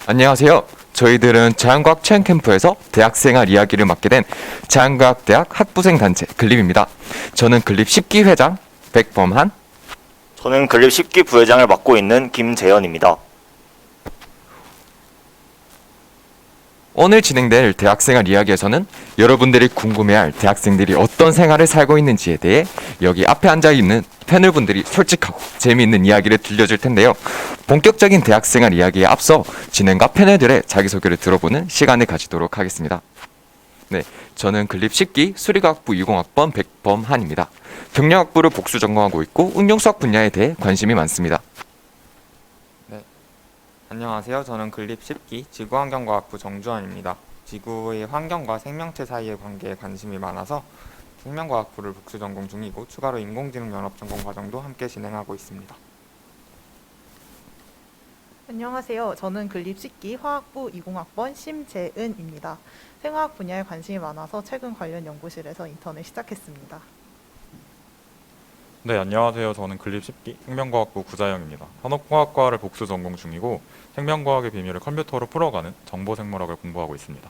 안녕하세요. 저희들은 자연과학 체험캠프에서 대학생활 이야기를 맡게 된 자연과학대학 학부생 단체 글립입니다. 저는 글립 10기 회장 백범한. 저는 글립 10기 부회장을 맡고 있는 김재현입니다. 오늘 진행될 대학생활 이야기에서는 여러분들이 궁금해할 대학생들이 어떤 생활을 살고 있는지에 대해 여기 앞에 앉아있는 패널분들이 솔직하고 재미있는 이야기를 들려줄 텐데요. 본격적인 대학생활 이야기에 앞서 진행과 패널들의 자기소개를 들어보는 시간을 가지도록 하겠습니다. 네, 저는 글립 10기 수리과학부 20학번 백범한입니다. 경영학부를 복수 전공하고 있고 응용수학 분야에 대해 관심이 많습니다. 네, 안녕하세요. 저는 글립 10기 지구환경과학부 정주환입니다. 지구의 환경과 생명체 사이의 관계에 관심이 많아서 생명과학부를 복수 전공 중이고 추가로 인공지능 연합 전공 과정도 함께 진행하고 있습니다. 안녕하세요. 저는 글립 10기 화학부 20학번 심재은입니다. 생화학 분야에 관심이 많아서 최근 관련 연구실에서 인턴을 시작했습니다. 네, 안녕하세요. 저는 글립 10기 생명과학부 구자영입니다. 산업과학과를 복수 전공 중이고 생명과학의 비밀을 컴퓨터로 풀어가는 정보생물학을 공부하고 있습니다.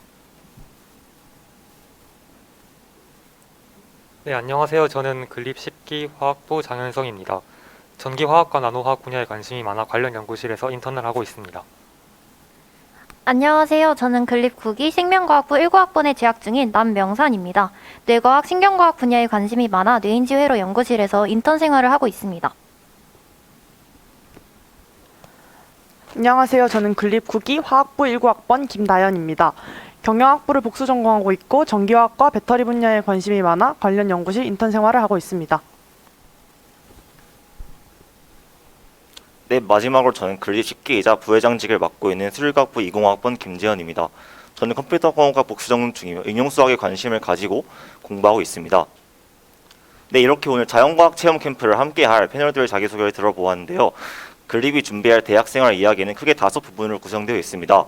네, 안녕하세요. 저는 글립 10기 화학부 장현성입니다. 전기화학과 나노화학 분야에 관심이 많아 관련 연구실에서 인턴을 하고 있습니다. 안녕하세요. 저는 글립 9기 생명과학부 19학번에 재학 중인 남명산입니다. 뇌과학, 신경과학 분야에 관심이 많아 뇌인지회로 연구실에서 인턴 생활을 하고 있습니다. 안녕하세요. 저는 글립 9기 화학부 19학번 김나연입니다. 경영학부를 복수 전공하고 있고 전기화학과 배터리 분야에 관심이 많아 관련 연구실 인턴 생활을 하고 있습니다. 네, 마지막으로 저는 글립 10기이자 부회장직을 맡고 있는 수리과학부 20학번 김재현입니다. 저는 컴퓨터공학과 복수 전공 중이며 응용수학에 관심을 가지고 공부하고 있습니다. 네, 이렇게 오늘 자연과학 체험 캠프를 함께할 패널들의 자기소개를 들어보았는데요. 글립이 준비할 대학생활 이야기는 크게 5부분으로 구성되어 있습니다.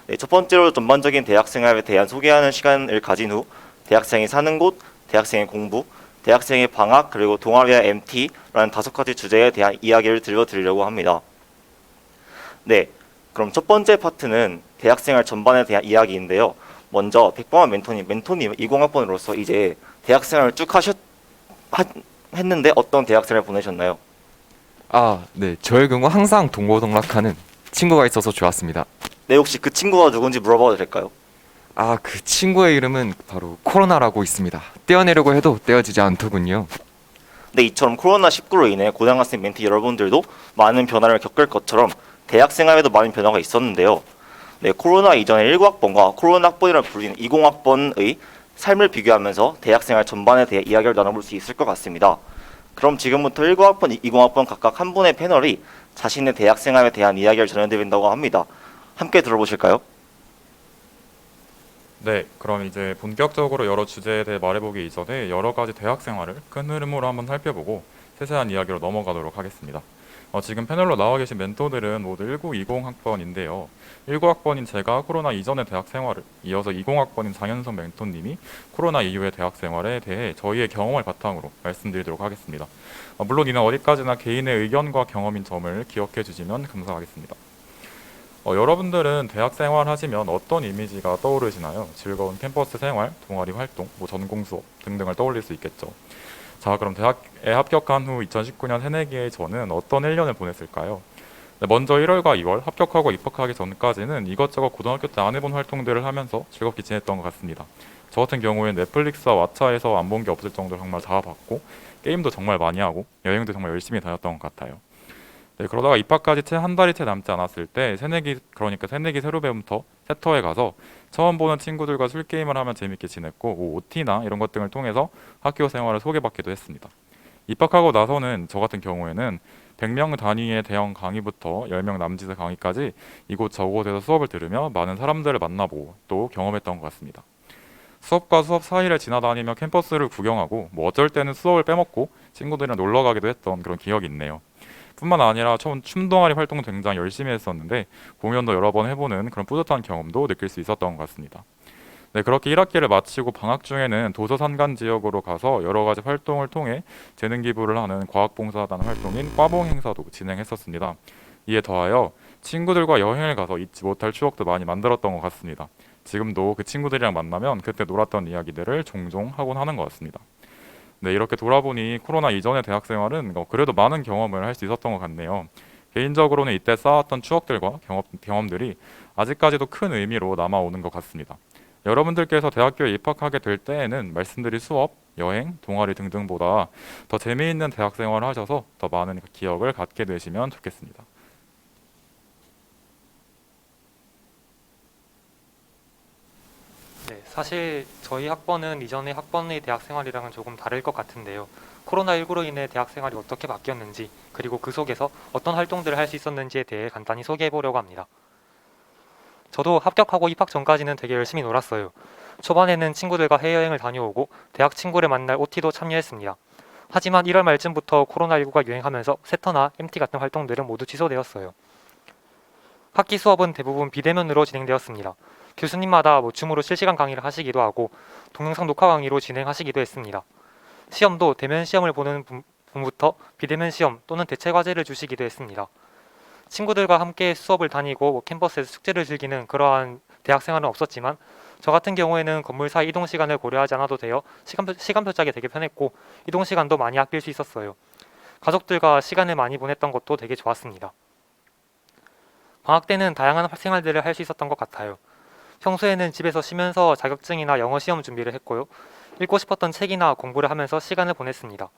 네, 첫 번째로 전반적인 대학생활에 대한 소개하는 시간을 가진 후 대학생이 사는 곳, 대학생의 공부, 대학생의 방학, 그리고 동아리와 MT라는 5가지 주제에 대한 이야기를 들려드리려고 합니다. 네, 그럼 첫 번째 파트는 대학생활 전반에 대한 이야기인데요. 먼저 백범한 멘토님 20학번으로서 이제 대학생활을 쭉 했는데 어떤 대학생활을 보내셨나요? 네, 저의 경우 항상 동고동락하는 친구가 있어서 좋았습니다. 네, 혹시 그 친구가 누군지 물어봐도 될까요? 그 친구의 이름은 바로 코로나라고 있습니다. 떼어내려고 해도 떼어지지 않더군요. 네, 이처럼 코로나19로 인해 고등학생 멘티 여러분들도 많은 변화를 겪을 것처럼 대학생활에도 많은 변화가 있었는데요. 네, 코로나 이전의 19학번과 코로나 학번이라고 불리는 20학번의 삶을 비교하면서 대학생활 전반에 대해 이야기를 나눠볼 수 있을 것 같습니다. 그럼 지금부터 19학번, 20학번 각각 한 분의 패널이 자신의 대학생활에 대한 이야기를 전해드린다고 합니다. 함께 들어보실까요? 네, 그럼 이제 본격적으로 여러 주제에 대해 말해보기 이전에 여러 가지 대학 생활을 큰 흐름으로 한번 살펴보고 세세한 이야기로 넘어가도록 하겠습니다. 지금 패널로 나와 계신 멘토들은 모두 1920학번인데요. 19학번인 제가 코로나 이전의 대학 생활을, 이어서 20학번인 장현성 멘토님이 코로나 이후의 대학 생활에 대해 저희의 경험을 바탕으로 말씀드리도록 하겠습니다. 물론 이는 어디까지나 개인의 의견과 경험인 점을 기억해 주시면 감사하겠습니다. 여러분들은 대학 생활 하시면 어떤 이미지가 떠오르시나요? 즐거운 캠퍼스 생활, 동아리 활동, 전공 수업 등등을 떠올릴 수 있겠죠. 자, 그럼 대학에 합격한 후 2019년 새내기의 저는 어떤 1년을 보냈을까요? 네, 먼저 1월과 2월 합격하고 입학하기 전까지는 이것저것 고등학교 때 안 해본 활동들을 하면서 즐겁게 지냈던 것 같습니다. 저 같은 경우에는 넷플릭스와 왓챠에서 안 본 게 없을 정도로 정말 다 봤고 게임도 정말 많이 하고 여행도 정말 열심히 다녔던 것 같아요. 네, 그러다가 입학까지 채 한 달이 채 남지 않았을 때 새내기 새로배부터 세터에 가서 처음 보는 친구들과 술게임을 하면 재밌게 지냈고 OT나 이런 것 등을 통해서 학교 생활을 소개받기도 했습니다. 입학하고 나서는 저 같은 경우에는 100명 단위의 대형 강의부터 10명 남짓의 강의까지 이곳 저곳에서 수업을 들으며 많은 사람들을 만나보고 또 경험했던 것 같습니다. 수업과 수업 사이를 지나다니며 캠퍼스를 구경하고 어쩔 때는 수업을 빼먹고 친구들이랑 놀러 가기도 했던 그런 기억이 있네요. 뿐만 아니라 처음 춤동아리 활동 굉장히 열심히 했었는데 공연도 여러 번 해보는 그런 뿌듯한 경험도 느낄 수 있었던 것 같습니다. 네, 그렇게 1학기를 마치고 방학 중에는 도서산간 지역으로 가서 여러 가지 활동을 통해 재능 기부를 하는 과학봉사단 활동인 과봉 행사도 진행했었습니다. 이에 더하여 친구들과 여행을 가서 잊지 못할 추억도 많이 만들었던 것 같습니다. 지금도 그 친구들이랑 만나면 그때 놀았던 이야기들을 종종 하곤 하는 것 같습니다. 네, 이렇게 돌아보니 코로나 이전의 대학 생활은 그래도 많은 경험을 할 수 있었던 것 같네요. 개인적으로는 이때 쌓았던 추억들과 경험들이 아직까지도 큰 의미로 남아오는 것 같습니다. 여러분들께서 대학교에 입학하게 될 때에는 말씀드린 수업, 여행, 동아리 등등보다 더 재미있는 대학 생활을 하셔서 더 많은 기억을 갖게 되시면 좋겠습니다. 네, 사실 저희 학번은 이전의 학번의 대학 생활이랑은 조금 다를 것 같은데요. 코로나19로 인해 대학 생활이 어떻게 바뀌었는지, 그리고 그 속에서 어떤 활동들을 할 수 있었는지에 대해 간단히 소개해 보려고 합니다. 저도 합격하고 입학 전까지는 되게 열심히 놀았어요. 초반에는 친구들과 해외여행을 다녀오고 대학 친구를 만날 OT도 참여했습니다. 하지만 1월 말쯤부터 코로나19가 유행하면서 세터나 MT 같은 활동들은 모두 취소되었어요. 학기 수업은 대부분 비대면으로 진행되었습니다. 교수님마다 줌으로 실시간 강의를 하시기도 하고 동영상 녹화 강의로 진행하시기도 했습니다. 시험도 대면 시험을 보는 분부터 비대면 시험 또는 대체 과제를 주시기도 했습니다. 친구들과 함께 수업을 다니고 캠퍼스에서 숙제를 즐기는 그러한 대학 생활은 없었지만 저 같은 경우에는 건물 사이 이동 시간을 고려하지 않아도 되어 시간표 짜기 되게 편했고 이동 시간도 많이 아낄 수 있었어요. 가족들과 시간을 많이 보냈던 것도 되게 좋았습니다. 방학 때는 다양한 생활들을 할 수 있었던 것 같아요. 평소에는 집에서 쉬면서 자격증이나 영어 시험 준비를 했고요. 읽고 싶었던 책이나 공부를 하면서 시간을 보냈습니다.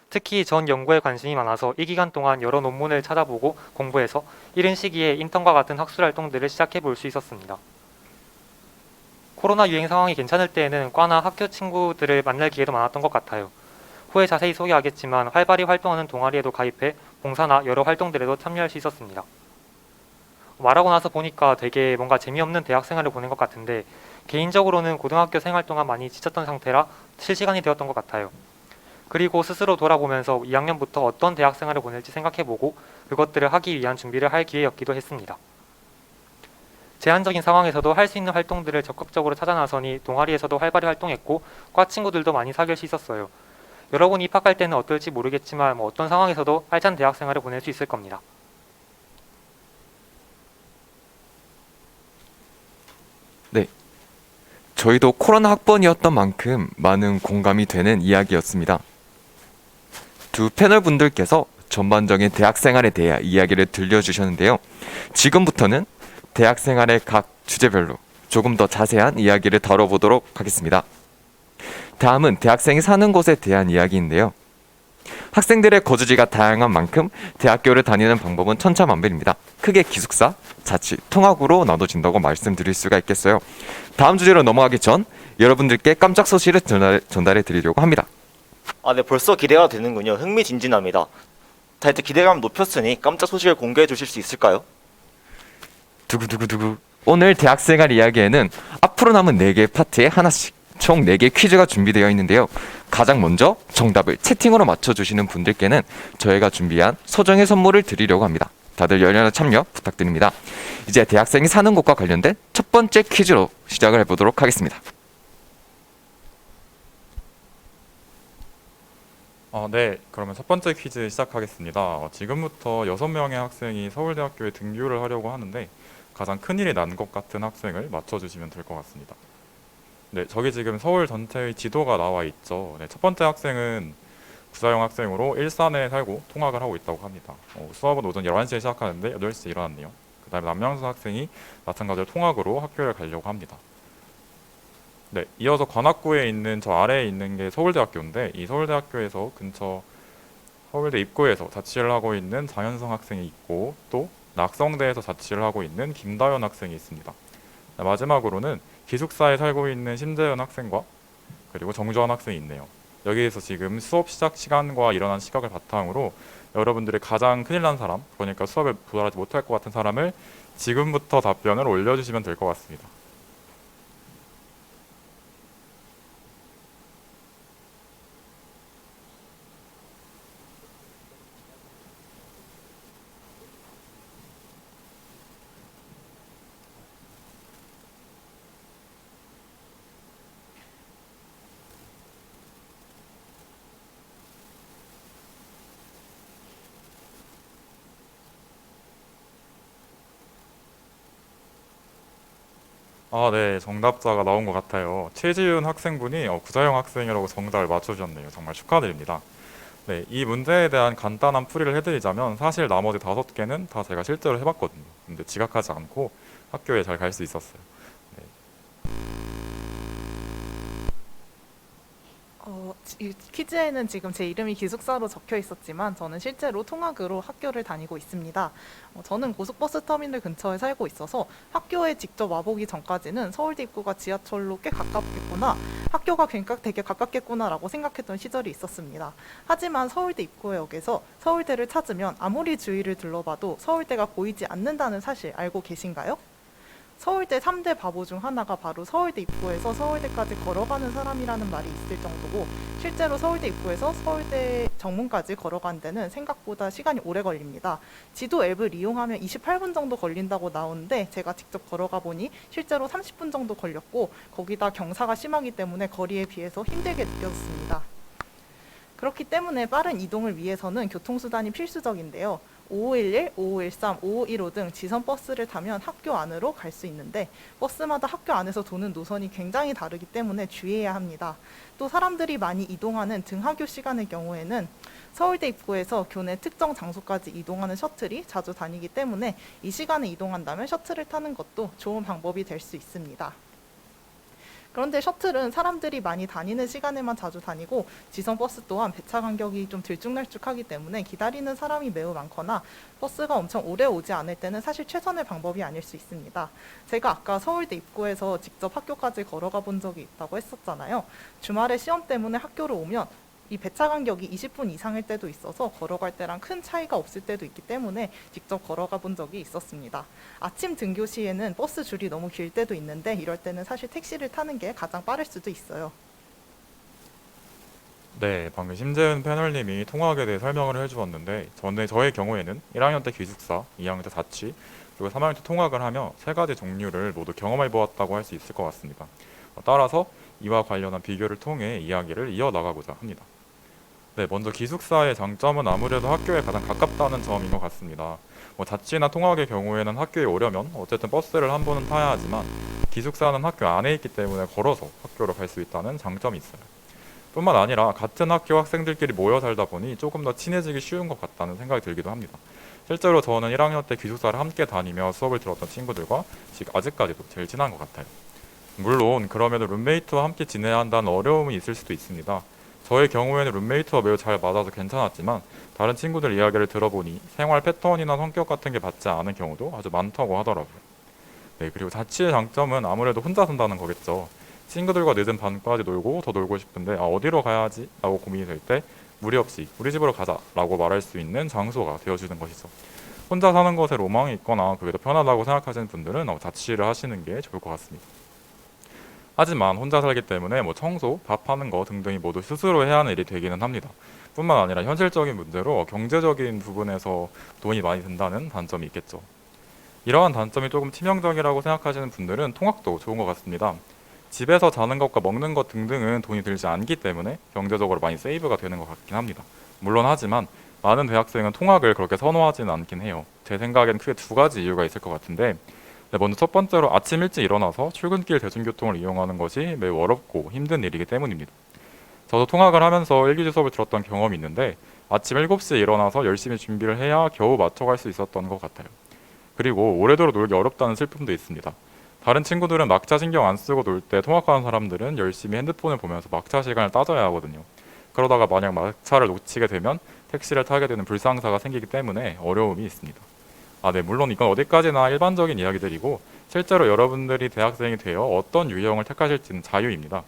특히 전 연구에 관심이 많아서 이 기간 동안 여러 논문을 찾아보고 공부해서 이른 시기에 인턴과 같은 학술 활동들을 시작해 볼 수 있었습니다. 코로나 유행 상황이 괜찮을 때에는 과나 학교 친구들을 만날 기회도 많았던 것 같아요. 후에 자세히 소개하겠지만 활발히 활동하는 동아리에도 가입해 봉사나 여러 활동들에도 참여할 수 있었습니다. 말하고 나서 보니까 되게 뭔가 재미없는 대학 생활을 보낸 것 같은데 개인적으로는 고등학교 생활 동안 많이 지쳤던 상태라 실시간이 되었던 것 같아요. 그리고 스스로 돌아보면서 2학년부터 어떤 대학 생활을 보낼지 생각해보고 그것들을 하기 위한 준비를 할 기회였기도 했습니다. 제한적인 상황에서도 할 수 있는 활동들을 적극적으로 찾아 나서니 동아리에서도 활발히 활동했고 과 친구들도 많이 사귈 수 있었어요. 여러분이 입학할 때는 어떨지 모르겠지만 어떤 상황에서도 알찬 대학 생활을 보낼 수 있을 겁니다. 네, 저희도 코로나 학번이었던 만큼 많은 공감이 되는 이야기였습니다. 두 패널 분들께서 전반적인 대학 생활에 대해 이야기를 들려주셨는데요. 지금부터는 대학 생활의 각 주제별로 조금 더 자세한 이야기를 다뤄보도록 하겠습니다. 다음은 대학생이 사는 곳에 대한 이야기인데요. 학생들의 거주지가 다양한 만큼 대학교를 다니는 방법은 천차만별입니다. 크게 기숙사, 자취, 통학으로 나눠진다고 말씀드릴 수가 있겠어요. 다음 주제로 넘어가기 전 여러분들께 깜짝 소식을 전달해 드리려고 합니다. 네, 벌써 기대가 되는군요. 흥미진진합니다. 자, 이제 기대감 높였으니 깜짝 소식을 공개해 주실 수 있을까요? 두구두구두구. 오늘 대학생활 이야기에는 앞으로 남은 4개의 파트에 하나씩 총 4개의 퀴즈가 준비되어 있는데요. 가장 먼저 정답을 채팅으로 맞춰주시는 분들께는 저희가 준비한 소정의 선물을 드리려고 합니다. 다들 열렬한 참여 부탁드립니다. 이제 대학생이 사는 곳과 관련된 첫 번째 퀴즈로 시작을 해보도록 하겠습니다. 네, 그러면 첫 번째 퀴즈 시작하겠습니다. 지금부터 6명의 학생이 서울대학교에 등교를 하려고 하는데 가장 큰일이 난 것 같은 학생을 맞춰주시면 될 것 같습니다. 네, 저기 지금 서울 전체의 지도가 나와 있죠. 네, 첫 번째 학생은 구사형 학생으로 일산에 살고 통학을 하고 있다고 합니다. 수업은 오전 11시에 시작하는데 8시에 일어났네요. 그 다음에 남명수 학생이 마찬가지로 통학으로 학교를 가려고 합니다. 네, 이어서 관악구에 있는 저 아래에 있는 게 서울대학교인데 이 서울대학교에서 근처 서울대 입구에서 자취를 하고 있는 장현성 학생이 있고 또 낙성대에서 자취를 하고 있는 김다현 학생이 있습니다. 네, 마지막으로는 기숙사에 살고 있는 심재현 학생과 그리고 정주환 학생이 있네요. 여기에서 지금 수업 시작 시간과 일어난 시각을 바탕으로 여러분들이 가장 큰일 난 사람, 그러니까 수업에 도달하지 못할 것 같은 사람을 지금부터 답변을 올려주시면 될 것 같습니다. 네, 정답자가 나온 것 같아요. 최지윤 학생분이 구자영 학생이라고 정답을 맞춰주셨네요. 정말 축하드립니다. 네, 이 문제에 대한 간단한 풀이를 해드리자면 사실 나머지 5개는 다 제가 실제로 해봤거든요. 근데 지각하지 않고 학교에 잘 갈 수 있었어요. 네. 이 퀴즈에는 지금 제 이름이 기숙사로 적혀 있었지만 저는 실제로 통학으로 학교를 다니고 있습니다. 저는 고속버스 터미널 근처에 살고 있어서 학교에 직접 와보기 전까지는 서울대 입구가 지하철로 꽤 가깝겠구나, 학교가 되게 가깝겠구나라고 생각했던 시절이 있었습니다. 하지만 서울대 입구역에서 서울대를 찾으면 아무리 주위를 둘러봐도 서울대가 보이지 않는다는 사실 알고 계신가요? 서울대 3대 바보 중 하나가 바로 서울대 입구에서 서울대까지 걸어가는 사람이라는 말이 있을 정도고, 실제로 서울대 입구에서 서울대 정문까지 걸어가는 데는 생각보다 시간이 오래 걸립니다. 지도 앱을 이용하면 28분 정도 걸린다고 나오는데 제가 직접 걸어가 보니 실제로 30분 정도 걸렸고, 거기다 경사가 심하기 때문에 거리에 비해서 힘들게 느껴졌습니다. 그렇기 때문에 빠른 이동을 위해서는 교통수단이 필수적인데요. 5511, 5513, 5515 등 지선 버스를 타면 학교 안으로 갈 수 있는데 버스마다 학교 안에서 도는 노선이 굉장히 다르기 때문에 주의해야 합니다. 또 사람들이 많이 이동하는 등하교 시간의 경우에는 서울대 입구에서 교내 특정 장소까지 이동하는 셔틀이 자주 다니기 때문에 이 시간에 이동한다면 셔틀을 타는 것도 좋은 방법이 될 수 있습니다. 그런데 셔틀은 사람들이 많이 다니는 시간에만 자주 다니고 지선 버스 또한 배차 간격이 좀 들쭉날쭉하기 때문에 기다리는 사람이 매우 많거나 버스가 엄청 오래 오지 않을 때는 사실 최선의 방법이 아닐 수 있습니다. 제가 아까 서울대 입구에서 직접 학교까지 걸어가 본 적이 있다고 했었잖아요. 주말에 시험 때문에 학교를 오면 이 배차 간격이 20분 이상일 때도 있어서 걸어갈 때랑 큰 차이가 없을 때도 있기 때문에 직접 걸어가 본 적이 있었습니다. 아침 등교 시에는 버스 줄이 너무 길 때도 있는데 이럴 때는 사실 택시를 타는 게 가장 빠를 수도 있어요. 네, 방금 심재은 패널님이 통학에 대해 설명을 해주었는데 저의 경우에는 1학년 때 기숙사, 2학년 때 자취, 그리고 3학년 때 통학을 하며 3가지 종류를 모두 경험해 보았다고 할 수 있을 것 같습니다. 따라서 이와 관련한 비교를 통해 이야기를 이어나가고자 합니다. 네, 먼저 기숙사의 장점은 아무래도 학교에 가장 가깝다는 점인 것 같습니다. 자취나 통학의 경우에는 학교에 오려면 어쨌든 버스를 한 번은 타야 하지만 기숙사는 학교 안에 있기 때문에 걸어서 학교로 갈 수 있다는 장점이 있어요. 뿐만 아니라 같은 학교 학생들끼리 모여 살다 보니 조금 더 친해지기 쉬운 것 같다는 생각이 들기도 합니다. 실제로 저는 1학년 때 기숙사를 함께 다니며 수업을 들었던 친구들과 아직까지도 제일 친한 것 같아요. 물론 그러면 룸메이트와 함께 지내야 한다는 어려움이 있을 수도 있습니다. 저의 경우에는 룸메이트와 매우 잘 맞아서 괜찮았지만 다른 친구들 이야기를 들어보니 생활 패턴이나 성격 같은 게 맞지 않은 경우도 아주 많다고 하더라고요. 네, 그리고 자취의 장점은 아무래도 혼자 산다는 거겠죠. 친구들과 늦은 밤까지 놀고 더 놀고 싶은데 어디로 가야 하지? 라고 고민이 될 때 무리 없이 우리 집으로 가자 라고 말할 수 있는 장소가 되어주는 것이죠. 혼자 사는 것에 로망이 있거나 그게 더 편하다고 생각하시는 분들은 자취를 하시는 게 좋을 것 같습니다. 하지만 혼자 살기 때문에 청소, 밥하는 거 등등이 모두 스스로 해야 하는 일이 되기는 합니다. 뿐만 아니라 현실적인 문제로 경제적인 부분에서 돈이 많이 든다는 단점이 있겠죠. 이러한 단점이 조금 치명적이라고 생각하시는 분들은 통학도 좋은 것 같습니다. 집에서 자는 것과 먹는 것 등등은 돈이 들지 않기 때문에 경제적으로 많이 세이브가 되는 것 같긴 합니다. 물론 하지만 많은 대학생은 통학을 그렇게 선호하지는 않긴 해요. 제 생각엔 크게 2가지 이유가 있을 것 같은데, 네, 먼저 첫 번째로 아침 일찍 일어나서 출근길 대중교통을 이용하는 것이 매우 어렵고 힘든 일이기 때문입니다. 저도 통학을 하면서 일기주 수업을 들었던 경험이 있는데 아침 7시에 일어나서 열심히 준비를 해야 겨우 맞춰갈 수 있었던 것 같아요. 그리고 오래도록 놀기 어렵다는 슬픔도 있습니다. 다른 친구들은 막차 신경 안 쓰고 놀 때 통학하는 사람들은 열심히 핸드폰을 보면서 막차 시간을 따져야 하거든요. 그러다가 만약 막차를 놓치게 되면 택시를 타게 되는 불상사가 생기기 때문에 어려움이 있습니다. 네, 물론 이건 어디까지나 일반적인 이야기들이고 실제로 여러분들이 대학생이 되어 어떤 유형을 택하실지는 자유입니다.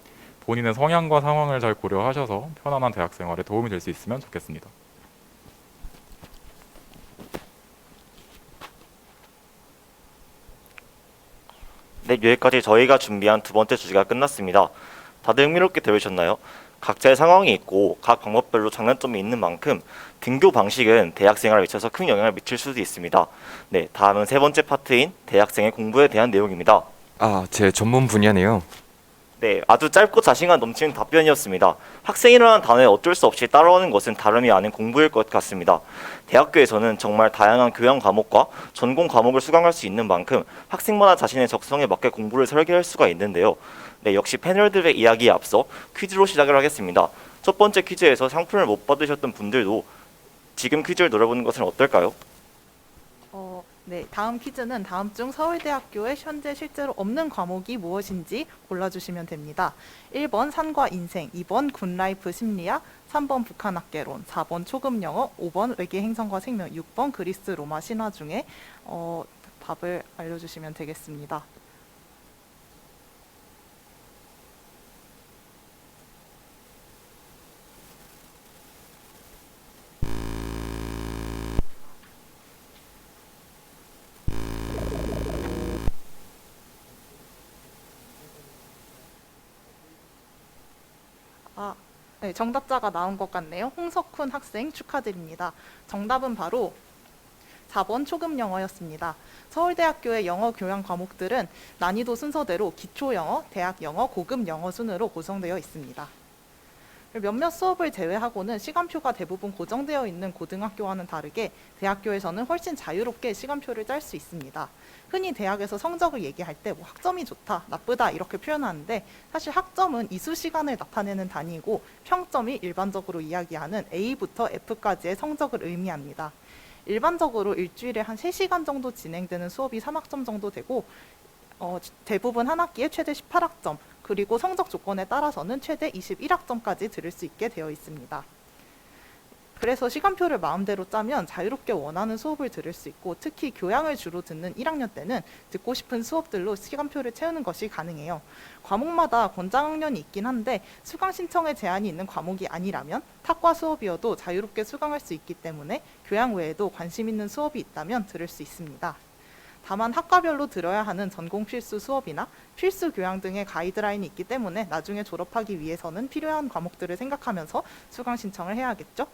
본인의 성향과 상황을 잘 고려하셔서 편안한 대학 생활에 도움이 될 수 있으면 좋겠습니다. 네, 여기까지 저희가 준비한 2번째 주제가 끝났습니다. 다들 흥미롭게 들으셨나요? 각자의 상황이 있고 각 방법별로 장단점이 있는 만큼 등교 방식은 대학생활에 미쳐서 큰 영향을 미칠 수도 있습니다. 네, 다음은 3번째 파트인 대학생의 공부에 대한 내용입니다. 제 전문 분야네요. 네, 아주 짧고 자신감 넘치는 답변이었습니다. 학생이라는 단어에 어쩔 수 없이 따라오는 것은 다름이 아닌 공부일 것 같습니다. 대학교에서는 정말 다양한 교양 과목과 전공 과목을 수강할 수 있는 만큼 학생마다 자신의 적성에 맞게 공부를 설계할 수가 있는데요. 네, 역시 패널들의 이야기에 앞서 퀴즈로 시작을 하겠습니다. 첫 번째 퀴즈에서 상품을 못 받으셨던 분들도 지금 퀴즈를 노려보는 것은 어떨까요? 네, 다음 퀴즈는 다음 중 서울대학교에 현재 실제로 없는 과목이 무엇인지 골라주시면 됩니다. 1번 산과 인생, 2번 굿라이프 심리학, 3번 북한학개론, 4번 초급영어, 5번 외계 행성과 생명, 6번 그리스 로마 신화 중에 답을 알려주시면 되겠습니다. 네, 정답자가 나온 것 같네요. 홍석훈 학생 축하드립니다. 정답은 바로 4번 초급영어였습니다. 서울대학교의 영어 교양 과목들은 난이도 순서대로 기초영어, 대학영어, 고급영어 순으로 구성되어 있습니다. 몇몇 수업을 제외하고는 시간표가 대부분 고정되어 있는 고등학교와는 다르게 대학교에서는 훨씬 자유롭게 시간표를 짤 수 있습니다. 흔히 대학에서 성적을 얘기할 때 뭐 학점이 좋다, 나쁘다 이렇게 표현하는데 사실 학점은 이수 시간을 나타내는 단위이고 평점이 일반적으로 이야기하는 A부터 F까지의 성적을 의미합니다. 일반적으로 일주일에 한 3시간 정도 진행되는 수업이 3학점 정도 되고 대부분 한 학기에 최대 18학점, 그리고 성적 조건에 따라서는 최대 21학점까지 들을 수 있게 되어 있습니다. 그래서 시간표를 마음대로 짜면 자유롭게 원하는 수업을 들을 수 있고, 특히 교양을 주로 듣는 1학년 때는 듣고 싶은 수업들로 시간표를 채우는 것이 가능해요. 과목마다 권장학년이 있긴 한데 수강 신청에 제한이 있는 과목이 아니라면 탁과 수업이어도 자유롭게 수강할 수 있기 때문에 교양 외에도 관심 있는 수업이 있다면 들을 수 있습니다. 다만 학과별로 들어야 하는 전공 필수 수업이나 필수 교양 등의 가이드라인이 있기 때문에 나중에 졸업하기 위해서는 필요한 과목들을 생각하면서 수강 신청을 해야겠죠.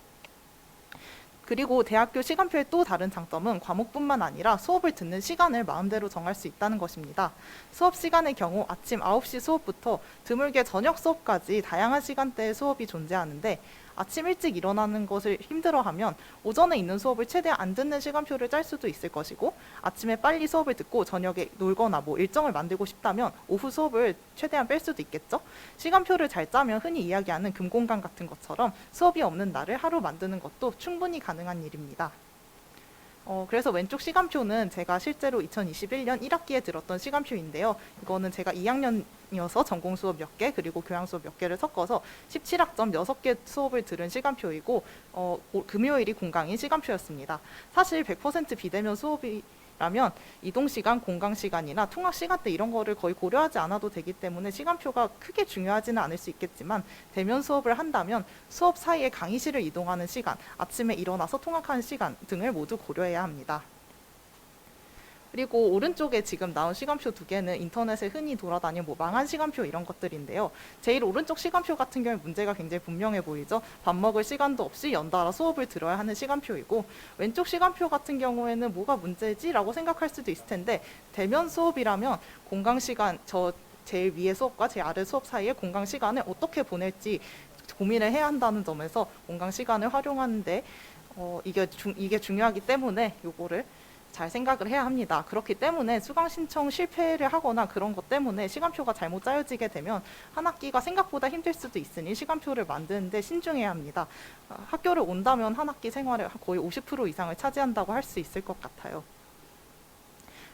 그리고 대학교 시간표의 또 다른 장점은 과목뿐만 아니라 수업을 듣는 시간을 마음대로 정할 수 있다는 것입니다. 수업 시간의 경우 아침 9시 수업부터 드물게 저녁 수업까지 다양한 시간대의 수업이 존재하는데, 아침 일찍 일어나는 것을 힘들어하면 오전에 있는 수업을 최대한 안 듣는 시간표를 짤 수도 있을 것이고, 아침에 빨리 수업을 듣고 저녁에 놀거나 일정을 만들고 싶다면 오후 수업을 최대한 뺄 수도 있겠죠. 시간표를 잘 짜면 흔히 이야기하는 금공강 같은 것처럼 수업이 없는 날을 하루 만드는 것도 충분히 가능한 일입니다. 그래서 왼쪽 시간표는 제가 실제로 2021년 1학기에 들었던 시간표인데요. 이거는 제가 2학년이어서 전공 수업 몇 개, 그리고 교양 수업 몇 개를 섞어서 17학점 6개 수업을 들은 시간표이고, 금요일이 공강인 시간표였습니다. 사실 100% 비대면 수업이라면 이동시간, 공강시간이나 통학시간대 이런 거를 거의 고려하지 않아도 되기 때문에 시간표가 크게 중요하지는 않을 수 있겠지만, 대면 수업을 한다면 수업 사이에 강의실을 이동하는 시간, 아침에 일어나서 통학하는 시간 등을 모두 고려해야 합니다. 그리고 오른쪽에 지금 나온 시간표 2개는 인터넷에 흔히 돌아다니는 망한 시간표 이런 것들인데요. 제일 오른쪽 시간표 같은 경우에 문제가 굉장히 분명해 보이죠. 밥 먹을 시간도 없이 연달아 수업을 들어야 하는 시간표이고, 왼쪽 시간표 같은 경우에는 뭐가 문제지? 라고 생각할 수도 있을 텐데, 대면 수업이라면 공강 시간, 제일 위에 수업과 제일 아래 수업 사이에 공강 시간을 어떻게 보낼지 고민을 해야 한다는 점에서 공강 시간을 활용하는데 이게 중요하기 때문에 요거를 잘 생각을 해야 합니다. 그렇기 때문에 수강 신청 실패를 하거나 그런 것 때문에 시간표가 잘못 짜여지게 되면 한 학기가 생각보다 힘들 수도 있으니 시간표를 만드는데 신중해야 합니다. 학교를 온다면 한 학기 생활의 거의 50% 이상을 차지한다고 할 수 있을 것 같아요.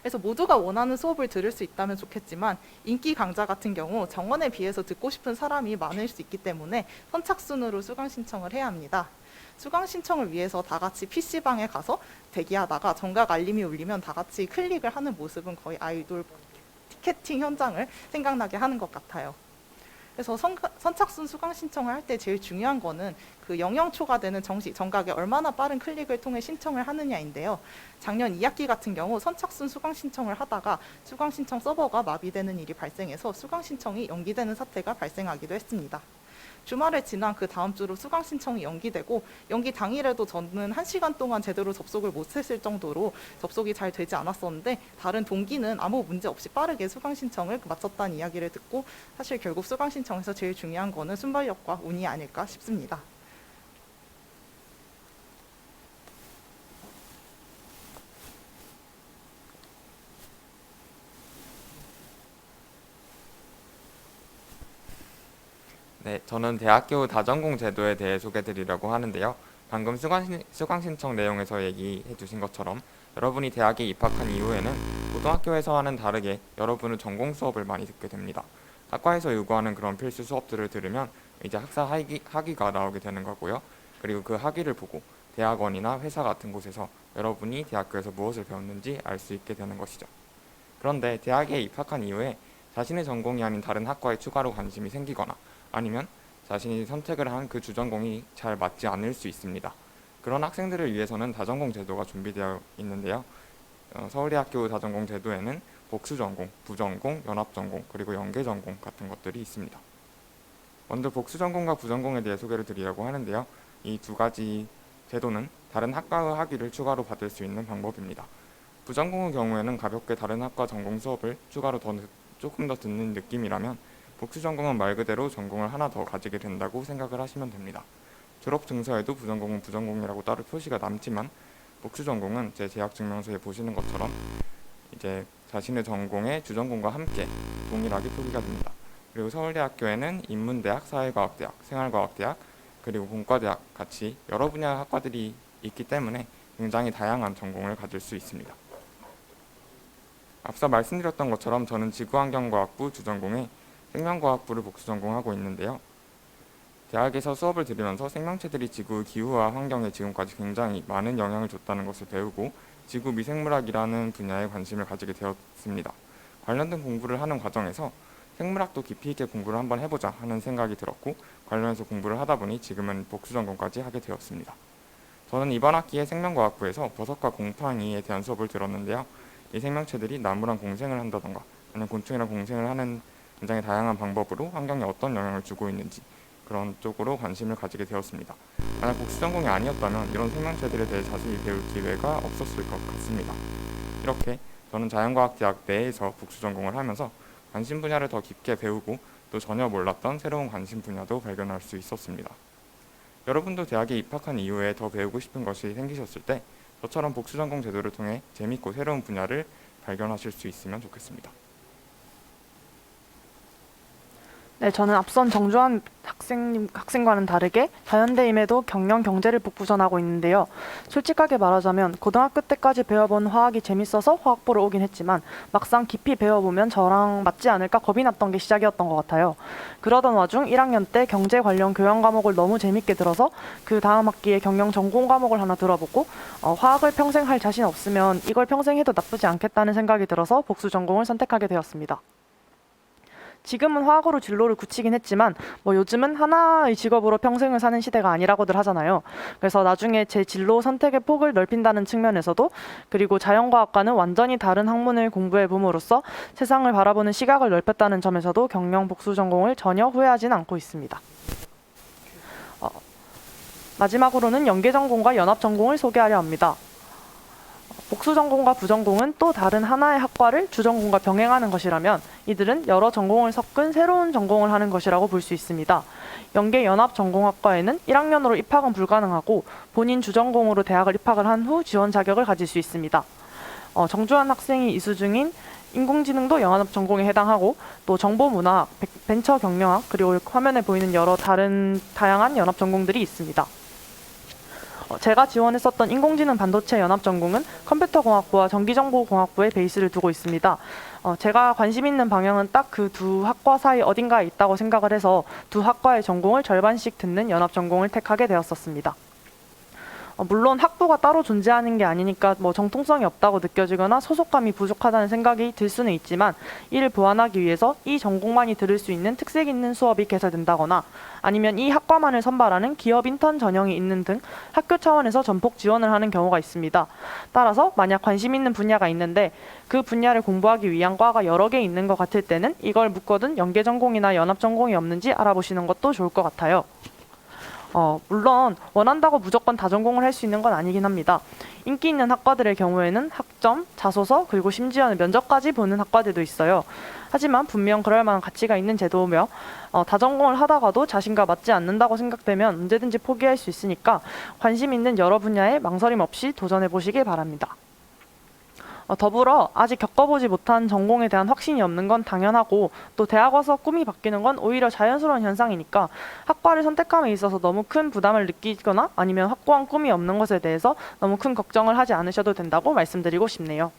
그래서 모두가 원하는 수업을 들을 수 있다면 좋겠지만, 인기 강좌 같은 경우 정원에 비해서 듣고 싶은 사람이 많을 수 있기 때문에 선착순으로 수강 신청을 해야 합니다. 수강 신청을 위해서 다 같이 PC방에 가서 대기하다가 정각 알림이 울리면 다 같이 클릭을 하는 모습은 거의 아이돌 티켓팅 현장을 생각나게 하는 것 같아요. 그래서 선착순 수강 신청을 할 때 제일 중요한 거는 그 영영 초과되는 정각에 얼마나 빠른 클릭을 통해 신청을 하느냐인데요. 작년 2학기 같은 경우 선착순 수강 신청을 하다가 수강 신청 서버가 마비되는 일이 발생해서 수강 신청이 연기되는 사태가 발생하기도 했습니다. 주말을 지난 그 다음 주로 수강 신청이 연기되고 연기 당일에도 저는 1시간 동안 제대로 접속을 못했을 정도로 접속이 잘 되지 않았었는데 다른 동기는 아무 문제 없이 빠르게 수강 신청을 마쳤다는 이야기를 듣고 사실 결국 수강 신청에서 제일 중요한 거는 순발력과 운이 아닐까 싶습니다. 네, 저는 대학교 다전공 제도에 대해 소개드리려고 하는데요. 방금 수강 신청 내용에서 얘기해 주신 것처럼 여러분이 대학에 입학한 이후에는 고등학교에서와는 다르게 여러분은 전공 수업을 많이 듣게 됩니다. 학과에서 요구하는 그런 필수 수업들을 들으면 이제 학사 학위가 나오게 되는 거고요. 그리고 그 학위를 보고 대학원이나 회사 같은 곳에서 여러분이 대학교에서 무엇을 배웠는지 알 수 있게 되는 것이죠. 그런데 대학에 입학한 이후에 자신의 전공이 아닌 다른 학과에 추가로 관심이 생기거나 아니면 자신이 선택을 한 그 주전공이 잘 맞지 않을 수 있습니다. 그런 학생들을 위해서는 다전공 제도가 준비되어 있는데요. 서울대학교 다전공 제도에는 복수전공, 부전공, 연합전공, 그리고 연계전공 같은 것들이 있습니다. 먼저 복수전공과 부전공에 대해 소개를 드리려고 하는데요. 이 두 가지 제도는 다른 학과의 학위를 추가로 받을 수 있는 방법입니다. 부전공의 경우에는 가볍게 다른 학과 전공 수업을 추가로 조금 더 듣는 느낌이라면 복수전공은 말 그대로 전공을 하나 더 가지게 된다고 생각을 하시면 됩니다. 졸업 증서에도 부전공은 부전공이라고 따로 표시가 남지만 복수전공은 제 재학증명서에 보시는 것처럼 이제 자신의 전공의 주전공과 함께 동일하게 표기가 됩니다. 그리고 서울대학교에는 인문대학, 사회과학대학, 생활과학대학, 그리고 공과대학 같이 여러 분야 학과들이 있기 때문에 굉장히 다양한 전공을 가질 수 있습니다. 앞서 말씀드렸던 것처럼 저는 지구환경과학부 주전공에 생명과학부를 복수 전공하고 있는데요. 대학에서 수업을 들으면서 생명체들이 지구의 기후와 환경에 지금까지 굉장히 많은 영향을 줬다는 것을 배우고 지구 미생물학이라는 분야에 관심을 가지게 되었습니다. 관련된 공부를 하는 과정에서 생물학도 깊이 있게 공부를 한번 해보자 하는 생각이 들었고 관련해서 공부를 하다 보니 지금은 복수 전공까지 하게 되었습니다. 저는 이번 학기에 생명과학부에서 버섯과 곰팡이에 대한 수업을 들었는데요. 이 생명체들이 나무랑 공생을 한다던가 아니면 곤충이랑 공생을 하는 굉장히 다양한 방법으로 환경에 어떤 영향을 주고 있는지 그런 쪽으로 관심을 가지게 되었습니다. 만약 복수 전공이 아니었다면 이런 생명체들에 대해 자세히 배울 기회가 없었을 것 같습니다. 이렇게 저는 자연과학대학 내에서 복수 전공을 하면서 관심 분야를 더 깊게 배우고 또 전혀 몰랐던 새로운 관심 분야도 발견할 수 있었습니다. 여러분도 대학에 입학한 이후에 더 배우고 싶은 것이 생기셨을 때 저처럼 복수 전공 제도를 통해 재밌고 새로운 분야를 발견하실 수 있으면 좋겠습니다. 네, 저는 앞선 정주환 학생과는 다르게 자연대임에도 경영 경제를 복부전하고 있는데요. 솔직하게 말하자면 고등학교 때까지 배워본 화학이 재밌어서 화학부를 오긴 했지만 막상 깊이 배워보면 저랑 맞지 않을까 겁이 났던 게 시작이었던 것 같아요. 그러던 와중 1학년 때 경제 관련 교양 과목을 너무 재밌게 들어서 그 다음 학기에 경영 전공 과목을 하나 들어보고 화학을 평생 할 자신 없으면 이걸 평생 해도 나쁘지 않겠다는 생각이 들어서 복수 전공을 선택하게 되었습니다. 지금은 화학으로 진로를 굳히긴 했지만 요즘은 하나의 직업으로 평생을 사는 시대가 아니라고들 하잖아요. 그래서 나중에 제 진로 선택의 폭을 넓힌다는 측면에서도 그리고 자연과학과는 완전히 다른 학문을 공부해 봄으로써 세상을 바라보는 시각을 넓혔다는 점에서도 경영 복수 전공을 전혀 후회하진 않고 있습니다. 마지막으로는 연계전공과 연합전공을 소개하려 합니다. 복수 전공과 부전공은 또 다른 하나의 학과를 주전공과 병행하는 것이라면 이들은 여러 전공을 섞은 새로운 전공을 하는 것이라고 볼 수 있습니다. 연계연합전공학과에는 1학년으로 입학은 불가능하고 본인 주전공으로 대학을 입학을 한 후 지원 자격을 가질 수 있습니다. 정주환 학생이 이수 중인 인공지능도 연합전공에 해당하고 또 정보문화학, 벤처경영학 그리고 화면에 보이는 여러 다양한 연합전공들이 있습니다. 제가 지원했었던 인공지능 반도체 연합전공은 컴퓨터공학부와 전기정보공학부에 베이스를 두고 있습니다. 제가 관심 있는 방향은 딱 그 두 학과 사이 어딘가에 있다고 생각을 해서 두 학과의 전공을 절반씩 듣는 연합전공을 택하게 되었었습니다. 물론 학부가 따로 존재하는 게 아니니까 뭐 정통성이 없다고 느껴지거나 소속감이 부족하다는 생각이 들 수는 있지만 이를 보완하기 위해서 이 전공만이 들을 수 있는 특색 있는 수업이 개설된다거나 아니면 이 학과만을 선발하는 기업 인턴 전형이 있는 등 학교 차원에서 전폭 지원을 하는 경우가 있습니다. 따라서 만약 관심 있는 분야가 있는데 그 분야를 공부하기 위한 과가 여러 개 있는 것 같을 때는 이걸 묶거든 연계 전공이나 연합 전공이 없는지 알아보시는 것도 좋을 것 같아요. 물론 원한다고 무조건 다전공을 할 수 있는 건 아니긴 합니다. 인기 있는 학과들의 경우에는 학점, 자소서, 그리고 심지어는 면접까지 보는 학과들도 있어요. 하지만 분명 그럴 만한 가치가 있는 제도며 다전공을 하다가도 자신과 맞지 않는다고 생각되면 언제든지 포기할 수 있으니까 관심 있는 여러 분야에 망설임 없이 도전해 보시길 바랍니다. 더불어 아직 겪어보지 못한 전공에 대한 확신이 없는 건 당연하고 또 대학 와서 꿈이 바뀌는 건 오히려 자연스러운 현상이니까 학과를 선택함에 있어서 너무 큰 부담을 느끼거나 아니면 확고한 꿈이 없는 것에 대해서 너무 큰 걱정을 하지 않으셔도 된다고 말씀드리고 싶네요.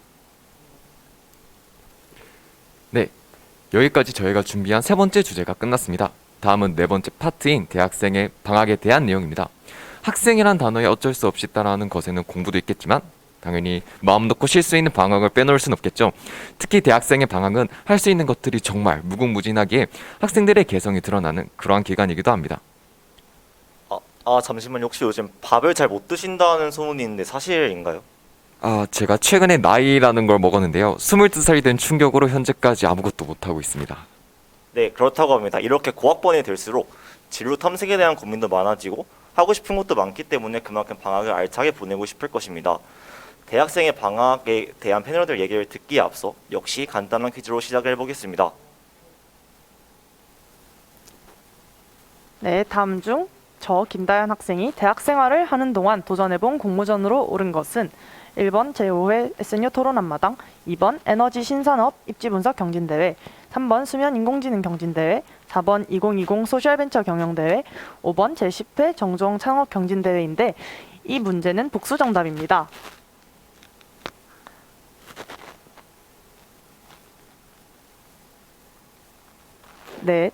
네, 여기까지 저희가 준비한 세 번째 주제가 끝났습니다. 다음은 네 번째 파트인 대학생의 방학에 대한 내용입니다. 학생이란 단어에 어쩔 수 없이 따라하는 것에는 공부도 있겠지만 당연히 마음 놓고 쉴 수 있는 방학을 빼놓을 순 없겠죠. 특히 대학생의 방학은 할 수 있는 것들이 정말 무궁무진하기에 학생들의 개성이 드러나는 그러한 기간이기도 합니다. 잠시만요. 혹시 요즘 밥을 잘 못 드신다는 소문이 있는데 사실인가요? 제가 최근에 나이라는 걸 먹었는데요. 22살이 된 충격으로 현재까지 아무것도 못하고 있습니다. 네, 그렇다고 합니다. 이렇게 고학번이 될수록 진로 탐색에 대한 고민도 많아지고 하고 싶은 것도 많기 때문에 그만큼 방학을 알차게 보내고 싶을 것입니다. 대학생의 방학에 대한 패널들 얘기를 듣기에 앞서 역시 간단한 퀴즈로 시작을 해보겠습니다. 네, 다음 중 저 김다연 학생이 대학 생활을 하는 동안 도전해본 공모전으로 오른 것은 1번 제5회 SNU 토론 한마당, 2번 에너지 신산업 입지 분석 경진대회, 3번 수면 인공지능 경진대회, 4번 2020 소셜벤처 경영대회, 5번 제10회 정종 창업 경진대회인데 이 문제는 복수 정답입니다. 네.